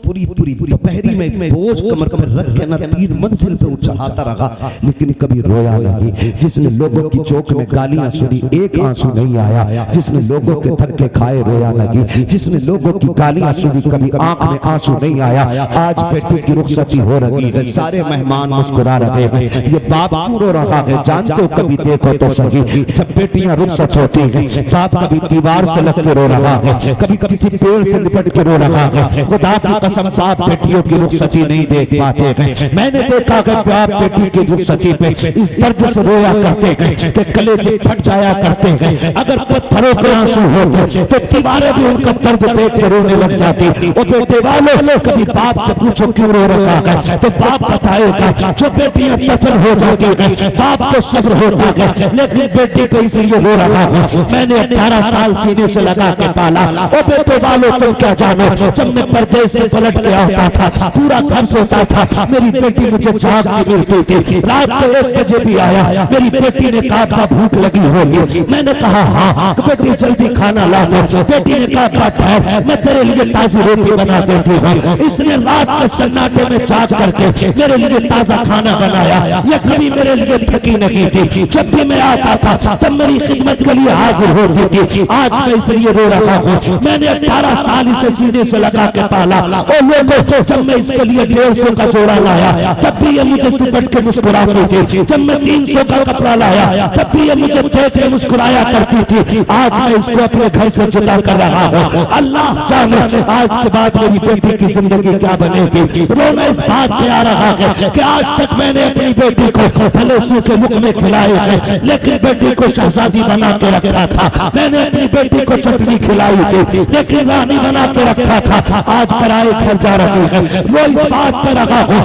पूरी दोपहरी में बोझ कमर पर रख के ना 3 मंजिल पे चढ़ाता रहा, लेकिन कभी रोया नहीं। जिसने लोगों की चौक में गालियां सुनी, एक आंसू नहीं आया। जिसने लोगों के धक्के खाए, रोया नहीं। जिसने लोगों की गालियां सुनी, कभी आंख में आंसू नहीं आया। आज बेटी की रुखसती हो रही है, सारे मेहमान मुस्कुरा रहे हैं, ये बाप क्यों रो रहा है? जानते हो? कभी देखो तो सही, जब बेटियां रुखसत होती हैं, बाप कभी दीवार से लग के रो रहा है, कभी किसी पेड़ से लिपट के रो रहा है, खुदा की कसम बाप बेटियों की रुखसती नहीं देख पाते हैं। मैंने देखा कि बाप बेटी की रुखसती पे इस दर्द से रोया करते हैं कि कलेजे फट जाया करते हैं। अगर पत्थरों के आंसू होते तो दीवारें भी उनका दर्द देख के रोने लग जाती। और बेटे वालों कभी बाप से पूछो क्यों रो रखा है तो बाप बताएगा जो बेटियां दफन हो जाती है बाप को सब्र होता है, लेकिन बेटी को इसलिए रो रहा हूँ। मैंने 18 साल सीने से लगा के पाला। और बेटे वालों तुम क्या जानो, जब मैं परदेश से पलट के आता था पूरा घर सोता था, मेरी बेटी मुझे जाग के मिलती थी। रात को 1 बजे भी आया, मेरी बेटी ने कहा भूख लगी होगी। मैंने कहा हाँ बेटी जल्दी खाना ला दो। बेटी ने कहा मैं तेरे लिए ताजी रोटी बना देती हूँ। इसने रात के सन्नाटे में जाग करके मेरे लिए ताजा खाना बनाया। ये कभी मेरे लिए थकी नहीं थी। जब भी मैं आता था तब मेरी खिदमत के लिए हाजिर होती थी। आज मैं इसलिए रो रहा हूँ। मैंने 18 साल इसे सीधे से लगा के पाला। और लोगों जब मैं इसके लिए 150 का जोड़ा लाया तब भी ये मुझे दुपट के मुस्कुराती थी। जब मैं 300 का कपड़ा लाया तब भी ये मुझे देख के मुस्कुराया करती थी। आज मैं इसको अपने घर से जुदा कर रहा हूँ। अल्लाह जाने आज के बाद मेरी बेटी की जिंदगी क्या बनेगी। रोना इस बात पे आ रहा है कि आज तक मैंने अपनी बेटी को भले सूखे लुकमे खिलाए हैं, लेकिन बेटी को शहजादी बना के रखा था। मैंने अपनी बेटी को चटनी खिलाई थी, लेकिन रानी बना के रखा था। आज पराए घर जा रही है। वो इस बात पे रखा हो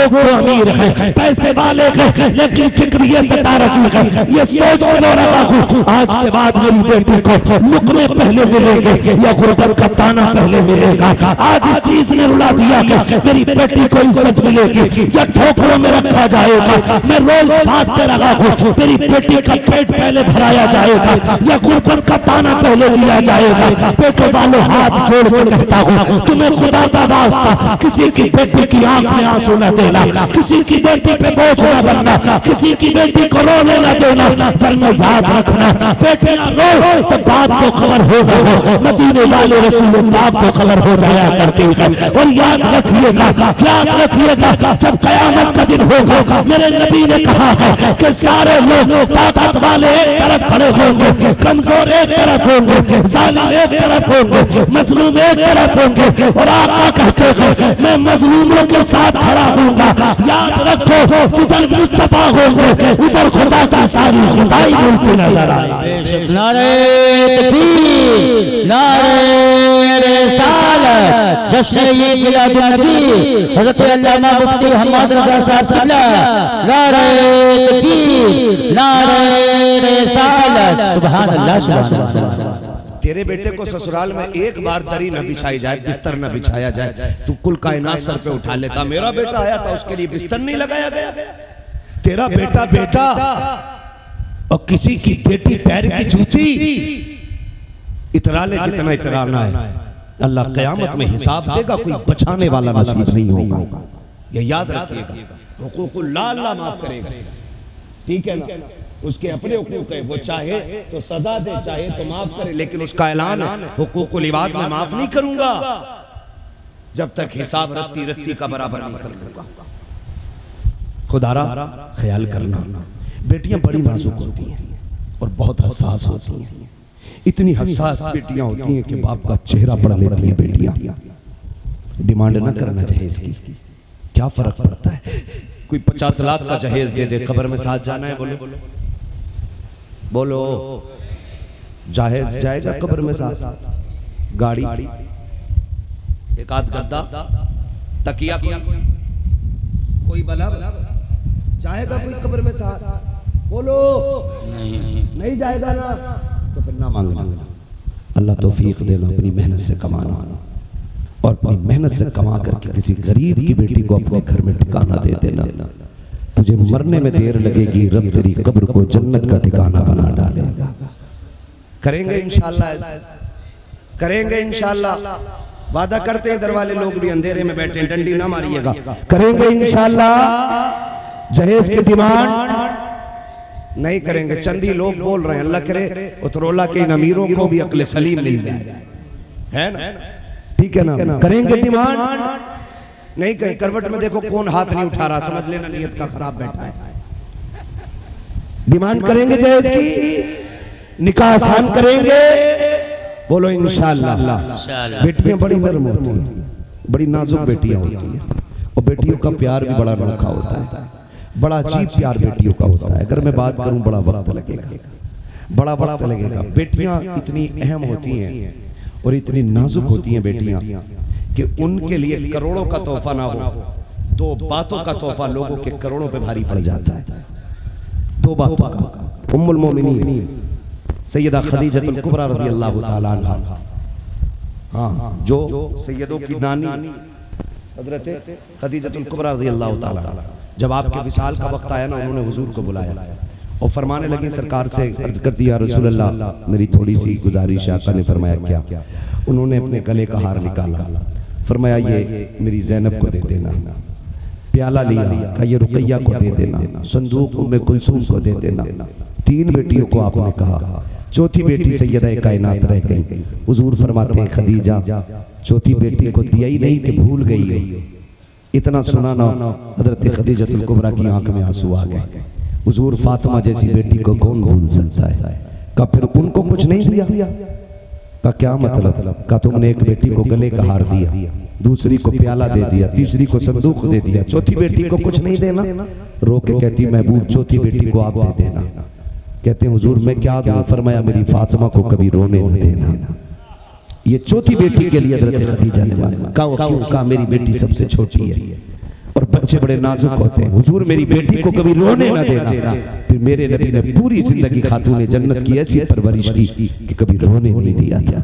वो अमीर है, पैसे वाले हैं, लेकिन फिक्र ये सता रही है, ये सोच के रो रहा हूँ आज के बाद मेरी बेटी को लुकमे पहले मिलेंगे या गुर्बत का ताना पहले मिलेगा। आज इस चीज ने रुला दिया कि मेरी बेटी को इज्जत मिलेगी या ठोकरों में रखा जाएगा। मैं रोज बात पे रहा हूँ मेरी बेटी का पेट पहले भराया जाएगा या गुर्बत का ताना पहले लिया जाएगा। बेटों वालों हाथ जोड़ के कहता हूँ तुम्हें खुदा का वास्ता किसी की बेटी की आंख में आंसू न देना, किसी की बेटी पे बोझ न बनना, किसी की बेटी को रोने न देना। वरना याद रखना बेटियां रो तो बाप को खबर होगा। मदीने वाले रसूल बाप को खबर हो जाया करती है। और याद रखिएगा जब कयामत का दिन होगा मेरे नबी ने कहा है कि सारे लोग ताकत वाले एक तरफ खड़े होंगे, कमजोर एक तरफ होंगे, जालिम एक तरफ होंगे, मजलूम एक तरफ होंगे। और आका कहते हैं मैं मजलूमों के साथ खड़ा होऊंगा। याद रखो जिधर मुस्तफा होंगे उधर खुदा का सारी खुदाई मिलती नजर आए। नारे तकबीर, नारे रिसालत, जश्न ईद मिलादुन नबी, हज़रत अल्लामा मुफ्ती मोहम्मद रज़ा साहब किबला। नारे तकबीर, नारे रिसालत, सुभान अल्लाह सुभान अल्लाह। तेरे बेटे को ससुराल में एक बार दरी न बिछाई जाए, बिस्तर न बिछाया जाए, तू कुल कायनात सर पे उठा लेता। मेरा बेटा आया था उसके लिए बिस्तर नहीं लगाया गया। तेरा बेटा बेटा और किसी की बेटी पैर की जूती इतरा ले जितना इतराना है। अल्लाह क़यामत में हिसाब देगा, कोई बचाने वाला नसीब नहीं होगा। ये याद रखिएगा। हुकूकुल्लाह अल्लाह माफ करेगा, ठीक है ना। उसके अपने हुकूक है, वो चाहे तो सजा दे चाहे तो माफ करे, लेकिन उसका ऐलान है हुकूकुल इबाद में माफ नहीं करूंगा जब तक हिसाब रत्ती रत्ती का बराबर नहीं कर लूंगा। खुदारा ख्याल करना, बेटियां बड़ी नाजुक होती हैं और बहुत हसास होती हैं। इतनी हसास बेटियां होती हैं कि बाप का चेहरा पढ़ लेती हैं। बेटियां डिमांड ना करना जहेज की, क्या फर्क पड़ता है। कोई 50 लाख का जहेज दे दे, कब्र में साथ जाना है, बोलो बोलो जहेज जाएगा कब्र में साथ, गाड़ी, एक आध गद्दा, तकिया, कोई बला जाएगा कोई कब्र में साथ, बोलो नहीं जाएगा ना, तो फिर ना मांगना। अल्लाह तौफीक देना अपनी मेहनत से कमाना और अपनी मेहनत से कमा करके किसी गरीब की बेटी को अपने घर में ठिकाना दे देना। तुझे मरने में देर लगेगी, रब तेरी कब्र को जन्नत का ठिकाना बना डालेगा। करेंगे इंशाअल्लाह, करेंगे इंशाअल्लाह, वादा करते हैं। दरवाजे लोग भी अंधेरे में बैठे, डंडी ना मारिएगा, करेंगे इंशाअल्लाह। जहेज की डिमांड नहीं करेंगे। चंदी लोग बोल रहे हैं, अल्लाह करे उतरोला के इन अमीरों को भी अक्ल सलीम मिल जाए, है ना, ठीक है ना। करेंगे डिमांड नहीं करें। करवट में देखो कौन हाथ नहीं उठा रहा, समझ लेना नियत का खराब बैठा है। डिमांड करेंगे जहेज की, निकाह आसान करेंगे, बोलो इंशाअल्लाह। बेटियां बड़ी नरम होती हैं, बड़ी नाजुक बेटियां होती हैं और बेटियों का प्यार भी बड़ा अनोखा होता है, बड़ा अजीब प्यार बेटियों का होता है। अगर मैं बात करूं बड़ा वक्त लगेगा, बड़ा वक्त लगेगा। बेटियां इतनी अहम होती हैं और इतनी नाजुक होती हैं बेटियां कि उनके लिए करोड़ों का तोहफा ना हो, दो बातों का तोहफा लोगों के करोड़ों पे भारी पड़ जाता है। दो बातों का। उम्मुल मोमिनीन सैयदा खदीजतुल कुबरा रज़ियल्लाहु ताला अन्हा, हाँ, जो सैयदों की नानी हज़रत खदीजतुल कुबरा रज़ियल्लाहु ताला, जब आपके विसाल का वक्त आया ना, उन्होंने हुजूर को बुलाया और फरमाने लगी, सरकार से अर्ज कर दिया, रसूल अल्लाह मेरी थोड़ी सी गुजारिश। आका ने फरमाया क्या? उन्होंने अपने गले का हार निकाला, फरमाया ये मेरी ज़ैनब को दे देना। प्याला लिया, कहा ये रुकैया को दे देना। संदूक उम्मे कुलसूम को दे देना। 3 बेटियों को आपने कहा, चौथी बेटी सैयदा कायनात रह गई। हुजूर फरमाते हैं खदीजा चौथी बेटी को दिया ही नहीं कि भूल गई। इतना सुना ना, हज़रत खदीजतुल कुबरा की आंख में आंसू आ गए। हुजूर फातिमा जैसी बेटी को कौन भूल सकता है? का फिर उनको कुछ नहीं दिया? का क्या मतलब? का तुमने एक बेटी को गले का हार दिया, दूसरी को प्याला दे दिया, तीसरी को संदूक दे दिया, चौथी बेटी को कुछ नहीं देना? रो के कहती महबूब चौथी बेटी को आप दे देना। कहते हैं हुजूर मैं क्या दूं? फरमाया मेरी फातिमा को कभी रोने न देना। ये चौथी बेटी के लिए हज़रत खदीजा ने मांगा। कहा मेरी बेटी सबसे छोटी है और बच्चे बड़े नाजुक होते हैं, हुजूर मेरी बेटी को कभी रोने न देना। फिर मेरे नबी ने पूरी जिंदगी खातूने जन्नत की ऐसी परवरिश की कि कभी रोने नहीं दिया था,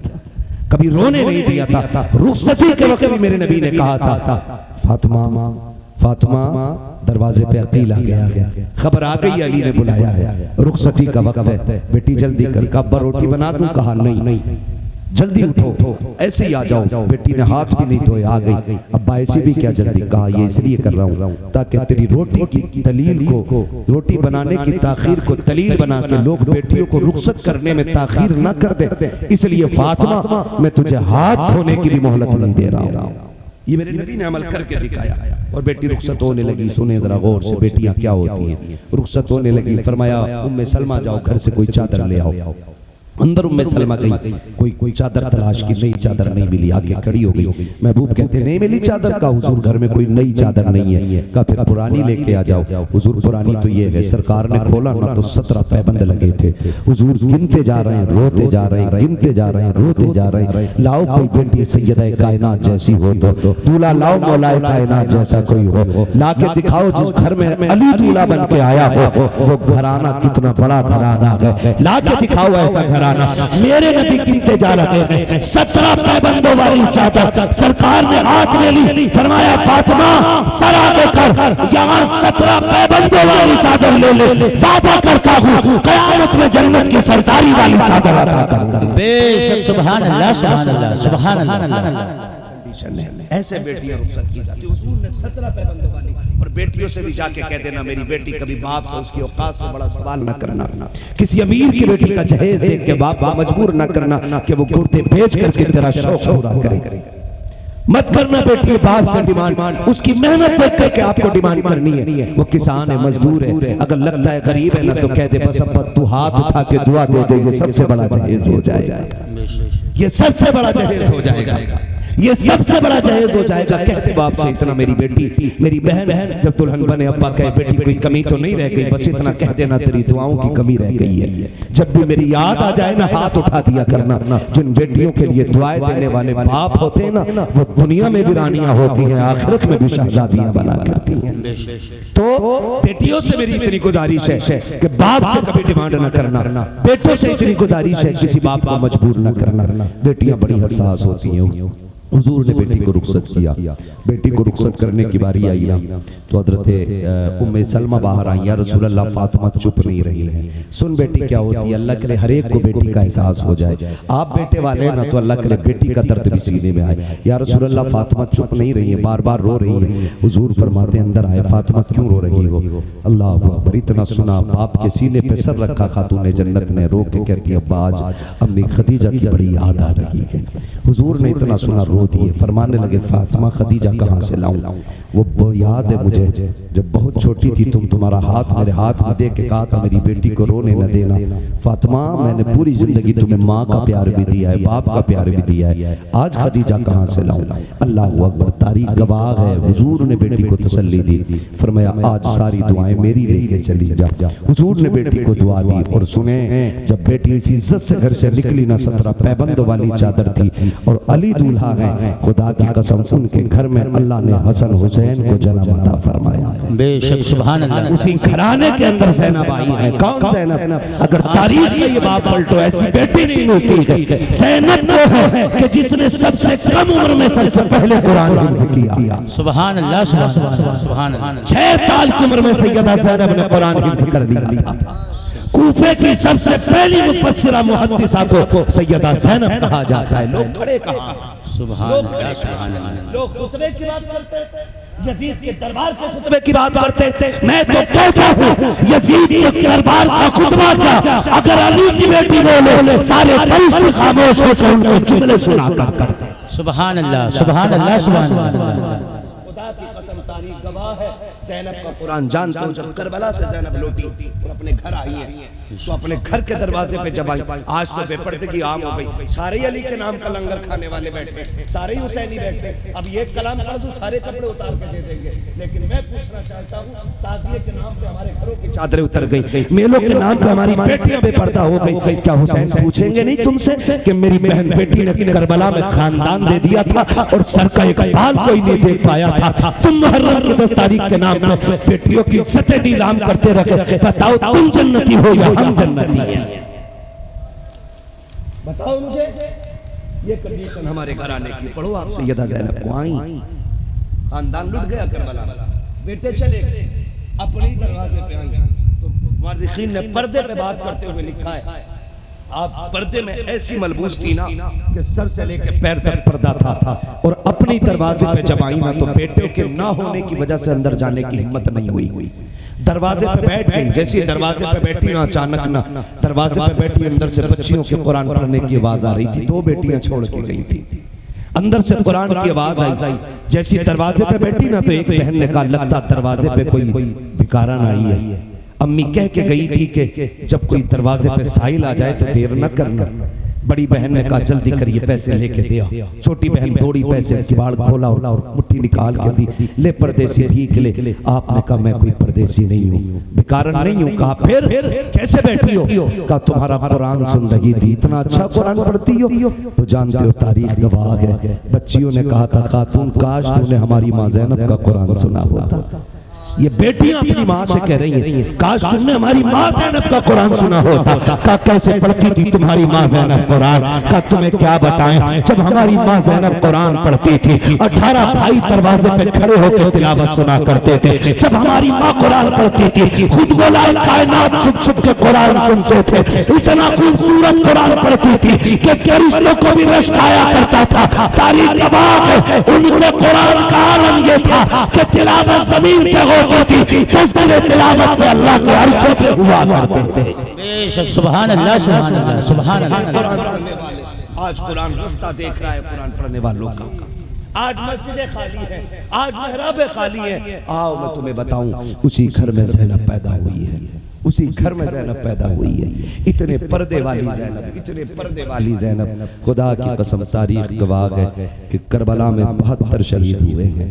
कभी रोने नहीं दिया था। रुखसती के वक्त भी मेरे नबी ने कहा था, फातिमा फातिमा, दरवाजे पे अकील आ गया, खबर आ गई, अली ने बुलाया है, रुखसती का वक्त है, बेटी जल्दी कर। कब्बा रोटी बना दूं? कहा नहीं, जल्दी उठो, ऐसे ही आ जाओ। बेटी ने हाथ भी नहीं धोए, आ गई। अब्बा ऐसी भी क्या जल्दी? कहा ये इसलिए कर रहा हूँ ताकि तेरी रोटी की दलील को, रोटी बनाने की ताखीर को दलील बना के लोग बेटियों को रुखसत करने में ताखीर न कर दे, इसलिए फातिमा मैं तुझे हाथ धोने की भी मोहलत नहीं दे रहा हूँ। ये मेरे नबी ने अमल करके दिखाया और बेटी रुखसत होने लगी। सुने जरा गौर से बेटियां क्या होती हैं। रुखसत होने लगी, फरमाया उम्मे सलमा जाओ घर से कोई चादर ले आओ। अंदर उम्मे सलमा गई, कोई चादर तलाश की, नई चादर नहीं मिली, आके खड़ी हो गई। महबूब कहते नहीं मिली चादर? का हुजूर घर में कोई नई चादर नहीं है। का फिर पुरानी लेके आ जाओ। हुजूर पुरानी तो ये है, सरकार ने खोला ना तो 17 पैबंद लगे थे। हुजूर गिनते जा रहे हैं, रोते जा रहे हैं, गिनते जा रहे हैं, रोते जा रहे हैं। लाओ कोई बेटी सैयदा कायनात जैसी हो, तो दूल्हा लाओ मौलाए कायनात जैसा कोई हो, लाके दिखाओ जिस घर में अली दूल्हा बन के आया हो वो घराना कितना बड़ा घराना है, लाके दिखाओ ऐसा घराना। मेरे नबी गिनते जा रहे हैं, 17 पैबंदों वाली चादर सरकार ने हाथ में ली, फरमाया फातिमा सर आगे कर, यहाँ 17 पैबंदों वाली चादर ले ले, वादा करता हूँ क़यामत में जन्नत की सरदारी वाली चादर अता करूंगा। बेशक सुभान अल्लाह, सुभान अल्लाह, सुभान अल्लाह। ऐसे बेटियां रुखसत की जाती। हुजूर ने 17 पैबंदों वाली, और बेटियों से भी जाके कह देना मेरी बेटी कभी बाप से उसकी औकात से बड़ा सवाल न करना। किसी अमीर की बेटी का जहेज देख के बाप को मजबूर न करना कि वो कुर्ते बेच करके तेरा शौक पूरा करे। मत करना बेटी बाप से डिमांड, उसकी मेहनत देख करके आपको डिमांड करनी है। वो किसान है, मजदूर है, अगर लगता है गरीब है ना तो कह दे बस अब तू हाथ उठा के दुआ दे दे, ये सबसे बड़ा जहेज हो जाएगा, ये सबसे बड़ा जहेज हो जाएगा, ये सबसे बड़ा जहेज हो जाएगा। कहते बाप से इतना मेरी बेटी मेरी बहन जब दुल्हन बने अब्बा कहे बेटी कोई कमी तो नहीं रह गई, बस इतना कह देना तेरी दुआओं की कमी रह गई है। जब भी मेरी याद आ जाए ना हाथ उठा दिया करना। जिन बेटियों के लिए दुआएं देने वाले बाप होते हैं ना वो दुनिया में भी रानियां होती हैं, आखिरत में भी शहजादियां बना करती हैं। तो बेटियों से मेरी इतनी गुजारिश है कि बाप से कभी डिमांड न करना, बेटों से इतनी गुजारिश है किसी बाप को मजबूर न करना। बेटियां बड़ी हसास होती हैं। हुजूर ने बेटी को रुखसत किया, बेटी को रुखसत करने की बारी आई ना तो हज़रत उम्मे सलमा बाहर आई, या रसूल अल्लाह फातिमा चुप नहीं रही है। सुन बेटी क्या होती है, अल्लाह के लिए हर एक को बेटी का एहसास हो जाए। आप बेटे वाले हैं ना तो अल्लाह के लिए बेटी का दर्द भी सीने में आए। या रसूल अल्लाह फातिमा चुप नहीं रही है, बार बार रो रही है। हुजूर फरमाते अंदर आए, फातिमा क्यों रो रही हो? अल्लाह अकबर, इतना सुना बाप के सीने पे सर रखा खातूने जन्नत ने, रो के कहती अब्बा आज अम्मी खदीजा की बड़ी याद आ रही है। हुजूर ने इतना सुना रो दिए। फरमाने लगे फातिमा खदीजा कहाँ से लाऊं? वो याद है मुझे जब बहुत छोटी थी तुम तुम्हारा हाथ मेरे हाथ में दे के कहा था मेरी बेटी को रोने न देना। फातिमा मैंने पूरी जिंदगी तुम्हें माँ का प्यार भी दिया है, बाप का प्यार भी दिया है, आज खदीजा कहाँ से लाऊं? अल्लाह अकबर, तारीख गवाह है हुजूर ने बेटी को तसल्ली दी। फरमाया आज सारी दुआएं मेरी लेके चली जा। हुजूर ने बेटी को दुआ दी। और सुने जब बेटी इस इज्जत से घर से निकली ना 17 पैबंद वाली चादर थी और अली दूल्हा है, खुदा की कसम उनके घर में अल्लाह ने हसन हुसैन को जन्म अता फरमाया। बेशक सुभान अल्लाह। उसी घराने के अंदर ज़ैनब आई है। कौन ज़ैनब? अगर तारीख का ये बात पलटो ऐसी बेटी नहीं होती है। ज़ैनब वो है कि जिसने सबसे कम उम्र में सबसे पहले कुरान हिफ्ज़ किया। सुभान अल्लाह सुभान अल्लाह। 6 साल की उम्र में सैयदा ज़ैनब ने कुरान हिफ्ज़ कर लिया था। कूफे की सबसे पहली मुफस्सिरा मुहद्दिसा को सैयदा ज़ैनब कहा जाता है। लोग खड़े कहाँ? सुभान अल्लाह सुभान अल्लाह। लोग खुतबे की बात करते हैं, यजीद के दरबार के खुतबे की बात करते हैं। मैं तो कहता हूँ यजीद के दरबार का खुतबा क्या, अगर अली की बेटी बोले सारे फरिश्ते खामोश होकर उनके जुमले सुना करते। सुभान अल्लाह सुभान अल्लाह सुभान अल्लाह। खुदा की कसम तारीख गवाह है, ज़ैनब का कुरान जानते हो जब करबला से ज़ैनब लौटी और अपने घर आई है तो अपने घर के दरवाजे पे जब आई, आज तो बेपर्दगी आम हो गई, सारे अली के नाम का लंगर खाने वाले बैठे, सारे हुसैनी बैठे, अब ये कलाम कर दूं सारे कपड़े उतार के दे देंगे। लेकिन मैं पूछना चाहता हूँ ताज़िए के नाम पे हमारे घरों की चादरें उतर गई, मेलों के नाम पे हमारी बेटियां बेपर्दा हो गई, क्या हुसैन पूछेंगे नहीं तुमसे कि मेरी बहन बेटी ने करबला में खानदान दे दिया था और सर का एक बाल कोई नहीं देख पाया था? तुम मुहर्रम की 10 तारीख के नाम पे बेटियों की इज्जतें नीलाम करते रखे। बताओ तुम जन्नती हो या हम जन्नती हैं? बताओ मुझे। ये कंडीशन हमारे घराने की। पढ़ो आप सैयदा ज़ैनब को आई, खानदान लुट गया करबला, बेटे चले गए, अपने ही दरवाजे पे आई तो मुअर्रिखीन ने पर्दे पे बात करते हुए लिखा है आप पर्दे में ऐसी मलबूस थी ना कि सर से लेके पैर तक पर्दा था और अपने दरवाजे पे जब आई ना तो बेटे के ना होने की वजह से अंदर जाने की हिम्मत नहीं हुई। दरवाजे पे बैठ गई, जैसे दरवाजे पे बैठी ना अचानक ना दरवाजे पे बैठी अंदर से बच्चियों के कुरान पढ़ने की आवाज आ रही थी। 2 बेटियां छोड़ के गई थी, अंदर से कुरान की आवाज आई। जैसी दरवाजे पे बैठी ना तो एक बहन ने कहा लगता दरवाजे पे कोई भिखारन आई है। अम्मी कह के गई थी कि जब कोई दरवाजे पे साइल आ जाए तो देर न करना। बड़ी बहन ने कहा जल्दी करिए पैसे लेके दे। छोटी बहन दौड़ी, पैसे किवाड़ खोला और मुट्ठी निकाल के दी, ले परदेसी भीख ले। आपने कहा मैं कोई परदेसी नहीं हूँ, भिखारन नहीं हूँ। कहा फिर कैसे बैठी हो? कहा तुम्हारा कुरान सुन रही थी, इतना अच्छा कुरान पढ़ती हो। तो जानते हो तारीख गवाह है, बच्चियों ने कहा था खातून काश तूने हमारी माँ ज़ैनब का कुरान सुना होता। ये बेटियां अपनी माँ से कह रही हैं काश तुमने हमारी माँ ज़ैनब का कुरान सुना होता। का कैसे पढ़ती थी तुम्हारी माँ ज़ैनब कुरान? का तुम्हें क्या बताएं, जब हमारी माँ ज़ैनब कुरान पढ़ती थी 18 भाई दरवाजे पे खड़े होकर तिलावत सुना करते थे। जब हमारी माँ कुरान पढ़ती थी खुद बोला कायनात छुप छुप के कुरान सुनते थे। इतना खूबसूरत कुरान पढ़ती थी कि फरिश्तों को भी रश्क आया करता था। तारीख गवाह है उनके कुरान का आलम ये था कि तिलावत जमीन पे तिलावत पे अल्लाह के अर्श पे हुआ करते थे। बेशक सुभान अल्लाह सुभान अल्लाह सुभान अल्लाह। आज कुरान रास्ता देख रहा है कुरान पढ़ने वालों का। आज मस्जिदें खाली हैं, आज मेहराबें खाली हैं। आओ मैं तुम्हें बताऊं उसी घर में ज़ैनब पैदा हुई है, उसी घर में ज़ैनब पैदा हुई है। इतने पर्दे वाली ज़ैनब, इतने पर्दे वाली ज़ैनब। खुदा की कसम तारीख गवाह है कि करबला में 72 शहीद हुए हैं,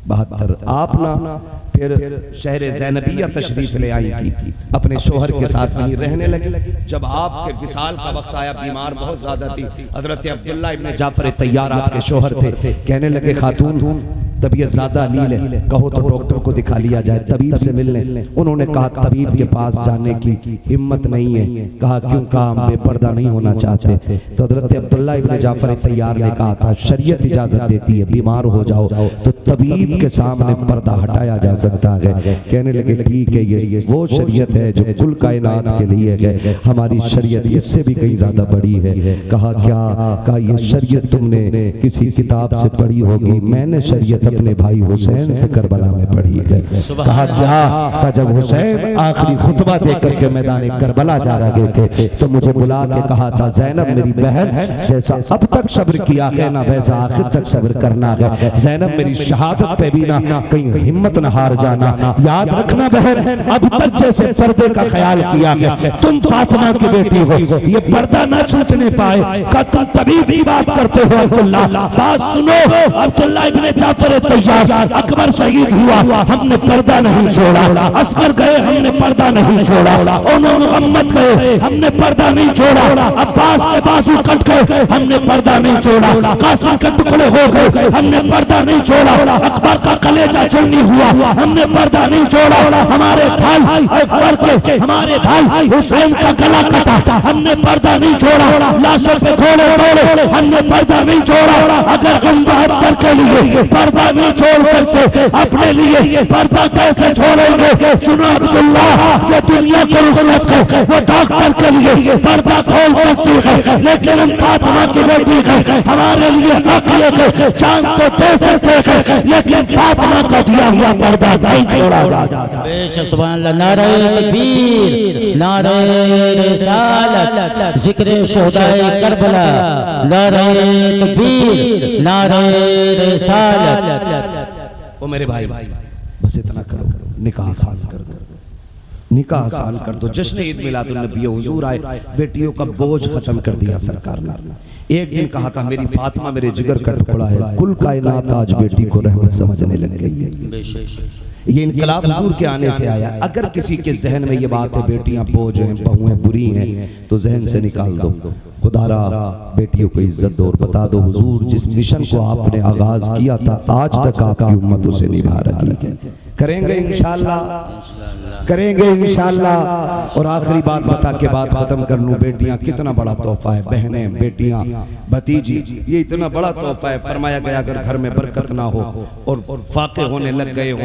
72। आप ना फिर शहर ज़ैनबिया तशरीफ ले आई थी, अपने शोहर के साथ वहीं रहने लगी। जब आपके विसाल का वक्त आया, बीमार बहुत ज्यादा थी, हजरत अब्दुल्ला इब्न जाफर तैयार आपके शोहर थे, कहने लगे खातून तबीयत ज्यादा लील है, कहो तो डॉक्टर को दिखा लिया जाए, तबीब से मिलने। उन्होंने कहा तबीब के पास जाने की हिम्मत नहीं है। कहा क्यों? कहा हम बेपर्दा नहीं होना चाहते। तो हजरत अब्दुल्ला इब्न जाफर तैयार ने कहा था शरीयत इजाजत देती है बीमार हो जाओ तो तबीब के सामने पर्दा हटाया जा सकता है। कहने लगे ठीक है, ये वो शरीयत है जो कुल कायनात के लिए है, हमारी शरीयत इससे भी कहीं ज्यादा बड़ी है। कहा क्या? कहा ये शरीयत तुमने किसी किताब से पढ़ी होगी, मैंने शरीयत अपने भाई हुसैन से करबला में पढ़ी है। कहा क्या का जब हुसैन आखिरी खुतबा देकर के मैदान करबला जा रहे थे तो मुझे बुला के कहा था, ज़ैनब मेरी बहन, जैसा अब तक सब्र किया है ना वैसा आखिर तक सब्र करना है। ज़ैनब मेरी शहादत पे भी ना कहीं हिम्मत न हार जाना, याद रखना बहन, अब तक जैसे पर्दे का ख्याल किया है, तुम फातिमा की बेटी हो, ये पर्दा ना छूटने पाए। का तुम तबीब की बात करते हो अब्दुल्ला, बात सुनो। अब्दुल्ला इब्ने जाफर तैयार, अकबर शहीद हुआ, हमने पर्दा नहीं छोड़ा। असगर गए, हमने पर्दा नहीं छोड़ा। उन्होंने मोहम्मद गए, हमने पर्दा नहीं छोड़ा। अब्बास के बाजू कट गए, हमने पर्दा नहीं छोड़ा। कासिम के टुकड़े हो गए, हमने पर्दा नहीं छोड़ा। अकबर का कलेजा चुन्नी हुआ, हमने पर्दा नहीं छोड़ा। हमारे भाई अकबर के, हमारे भाई हुसैन का गला कटा, हमने पर्दा नहीं छोड़ा। लाशों पे घोड़े दौड़े, हमने पर्दा नहीं छोड़ा। अगर हम 72 के लिए पर्दा नहीं छोड़ सकते, अपने लिए पर्दा कैसे छोड़ेंगे? सुनो अब्दुल्ला, ये दुनिया को रुखसत कर, वो डॉक्टर के लिए पर्दा खोल सकती है, लेकिन हम फातिमा की बेटी है, हमारे लिए के चांद को दे सकते हैं, लेकिन फातिमा का दिया हुआ पर्दा नहीं छोड़ा जा सकता। बेशक सुभान अल्लाह। नारे तकबीर, नारे रिसालत, जिक्र शोहदाए करबला, नारे तकबीर, नारे रिसालत। ओ मेरे भाई, बस इतना करो, निकाह आसान कर दो, निकाह आसान कर दो। जश्न ईद मिलादुन नबी हुजूर आए, बेटियों का बोझ खत्म कर दिया सरकार ने। एक दिन कहा था मेरी फातिमा मेरे जिगर का टुकड़ा है, कुल कायनात आज बेटी को रहमत समझने लग गई है। ये इनकलाब हुजूर के आने से आया। अगर किसी के जहन में ये बात है बेटियां बोझ हैं, बहुएं बुरी हैं, तो जहन से निकाल दो। खुदारा बेटियों को इज्जत दो और बता दो हुजूर जिस मिशन को आपने आगाज किया था आज तक आपकी उम्मत उसे निभा रही है। करेंगे इंशाअल्लाह, करेंगे इंशाअल्लाह। और आखिरी बात बता के बात खत्म कर लूं, बेटियां कितना बड़ा तोहफा है, बहनें, बेटियां, भतीजी, ये इतना बड़ा तोहफा है। फरमाया गया अगर घर में बरकत ना हो और फाके होने लग गए हो,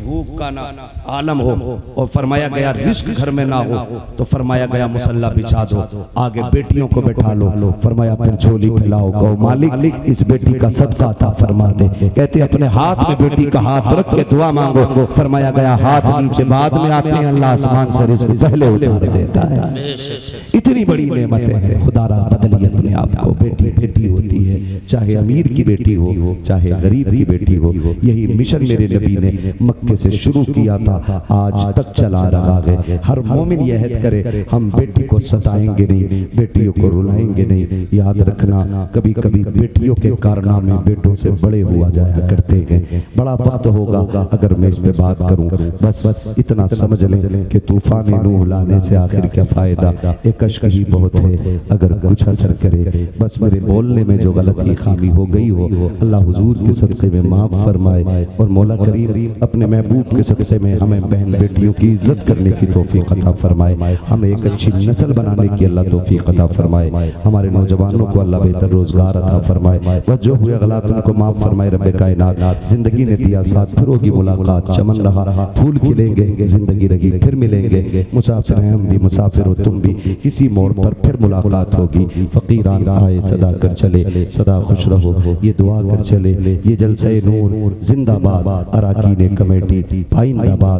भूख का ना आलम हो, और फरमाया गया रिस्क घर में ना हो, तो फरमाया गया मुसल्ला बिछा दो, आगे बेटियों को बैठा लो। फरमाया फिर झोली फैलाओ, कहो मालिक इस बेटी का सदका अता फरमा दे। कहते अपने हाथ में बेटी का हाथ रख के दुआ मांगो। फरमाया गया हाथ नीचे बाद में आते हैं, अल्लाह आसमान से रिज़्क़ पहले उतार देता है। इतनी बड़ी नेमतें हैं। खुदारा बदलिए अपने आप को। बेटी बेटी होती है, चाहे अमीर की बेटी हो, चाहे गरीब की बेटी हो। यही मिशन मेरे नबी ने मक्के से शुरू किया था, आज तक चला रहा है। हर मोमिन यह अहद करे हम बेटी को सताएंगे नहीं, बेटियों को रुलाएंगे नहीं। याद रखना कभी कभी बेटियों के कारनामे बेटों से बड़े हुआ जाया करते हैं। बड़ा वक्त होगा अगर मैं इसमें बात करूं, बस इतना समझ लें कि तूफान नूह लाने से आखिर क्या फायदा, एक अश्क ही बहुत है अगर कुछ असर करे। बस मेरे बोलने में जो गलती खामी हो गई हो अल्लाह हुजूर के सदक़े में माफ फरमाए, और मौला करीम अपने महबूब के सदक़े में हमें बहन बेटियों की इज्जत करने की तौफीक अता फरमाए, हमें एक अच्छी नस्ल बनाने की अल्लाह तौफीक अता फरमाए, हमारे नौजवानों को अल्लाह बेहतर रोजगार अता फरमाए, बस जो हुए गलत उनको माफ फरमाए। रब्बे कायनात जिंदगी ने दिया साथ, फिर होगी मुलाकात, चमन रहा फूल खिलेंगे, जिंदगी रही फिर मिलेंगे। मुसाफिर हैं हम भी, मुसाफिर हो तुम भी, किसी मोड़ पर फिर मुलाकात होगी। फकीरान आए सदा कर चले, सदा खुश रहो ये दुआ कर चले। ये जलसे नूर जिंदाबाद, अराकीन कमेटी पाइंदाबाद।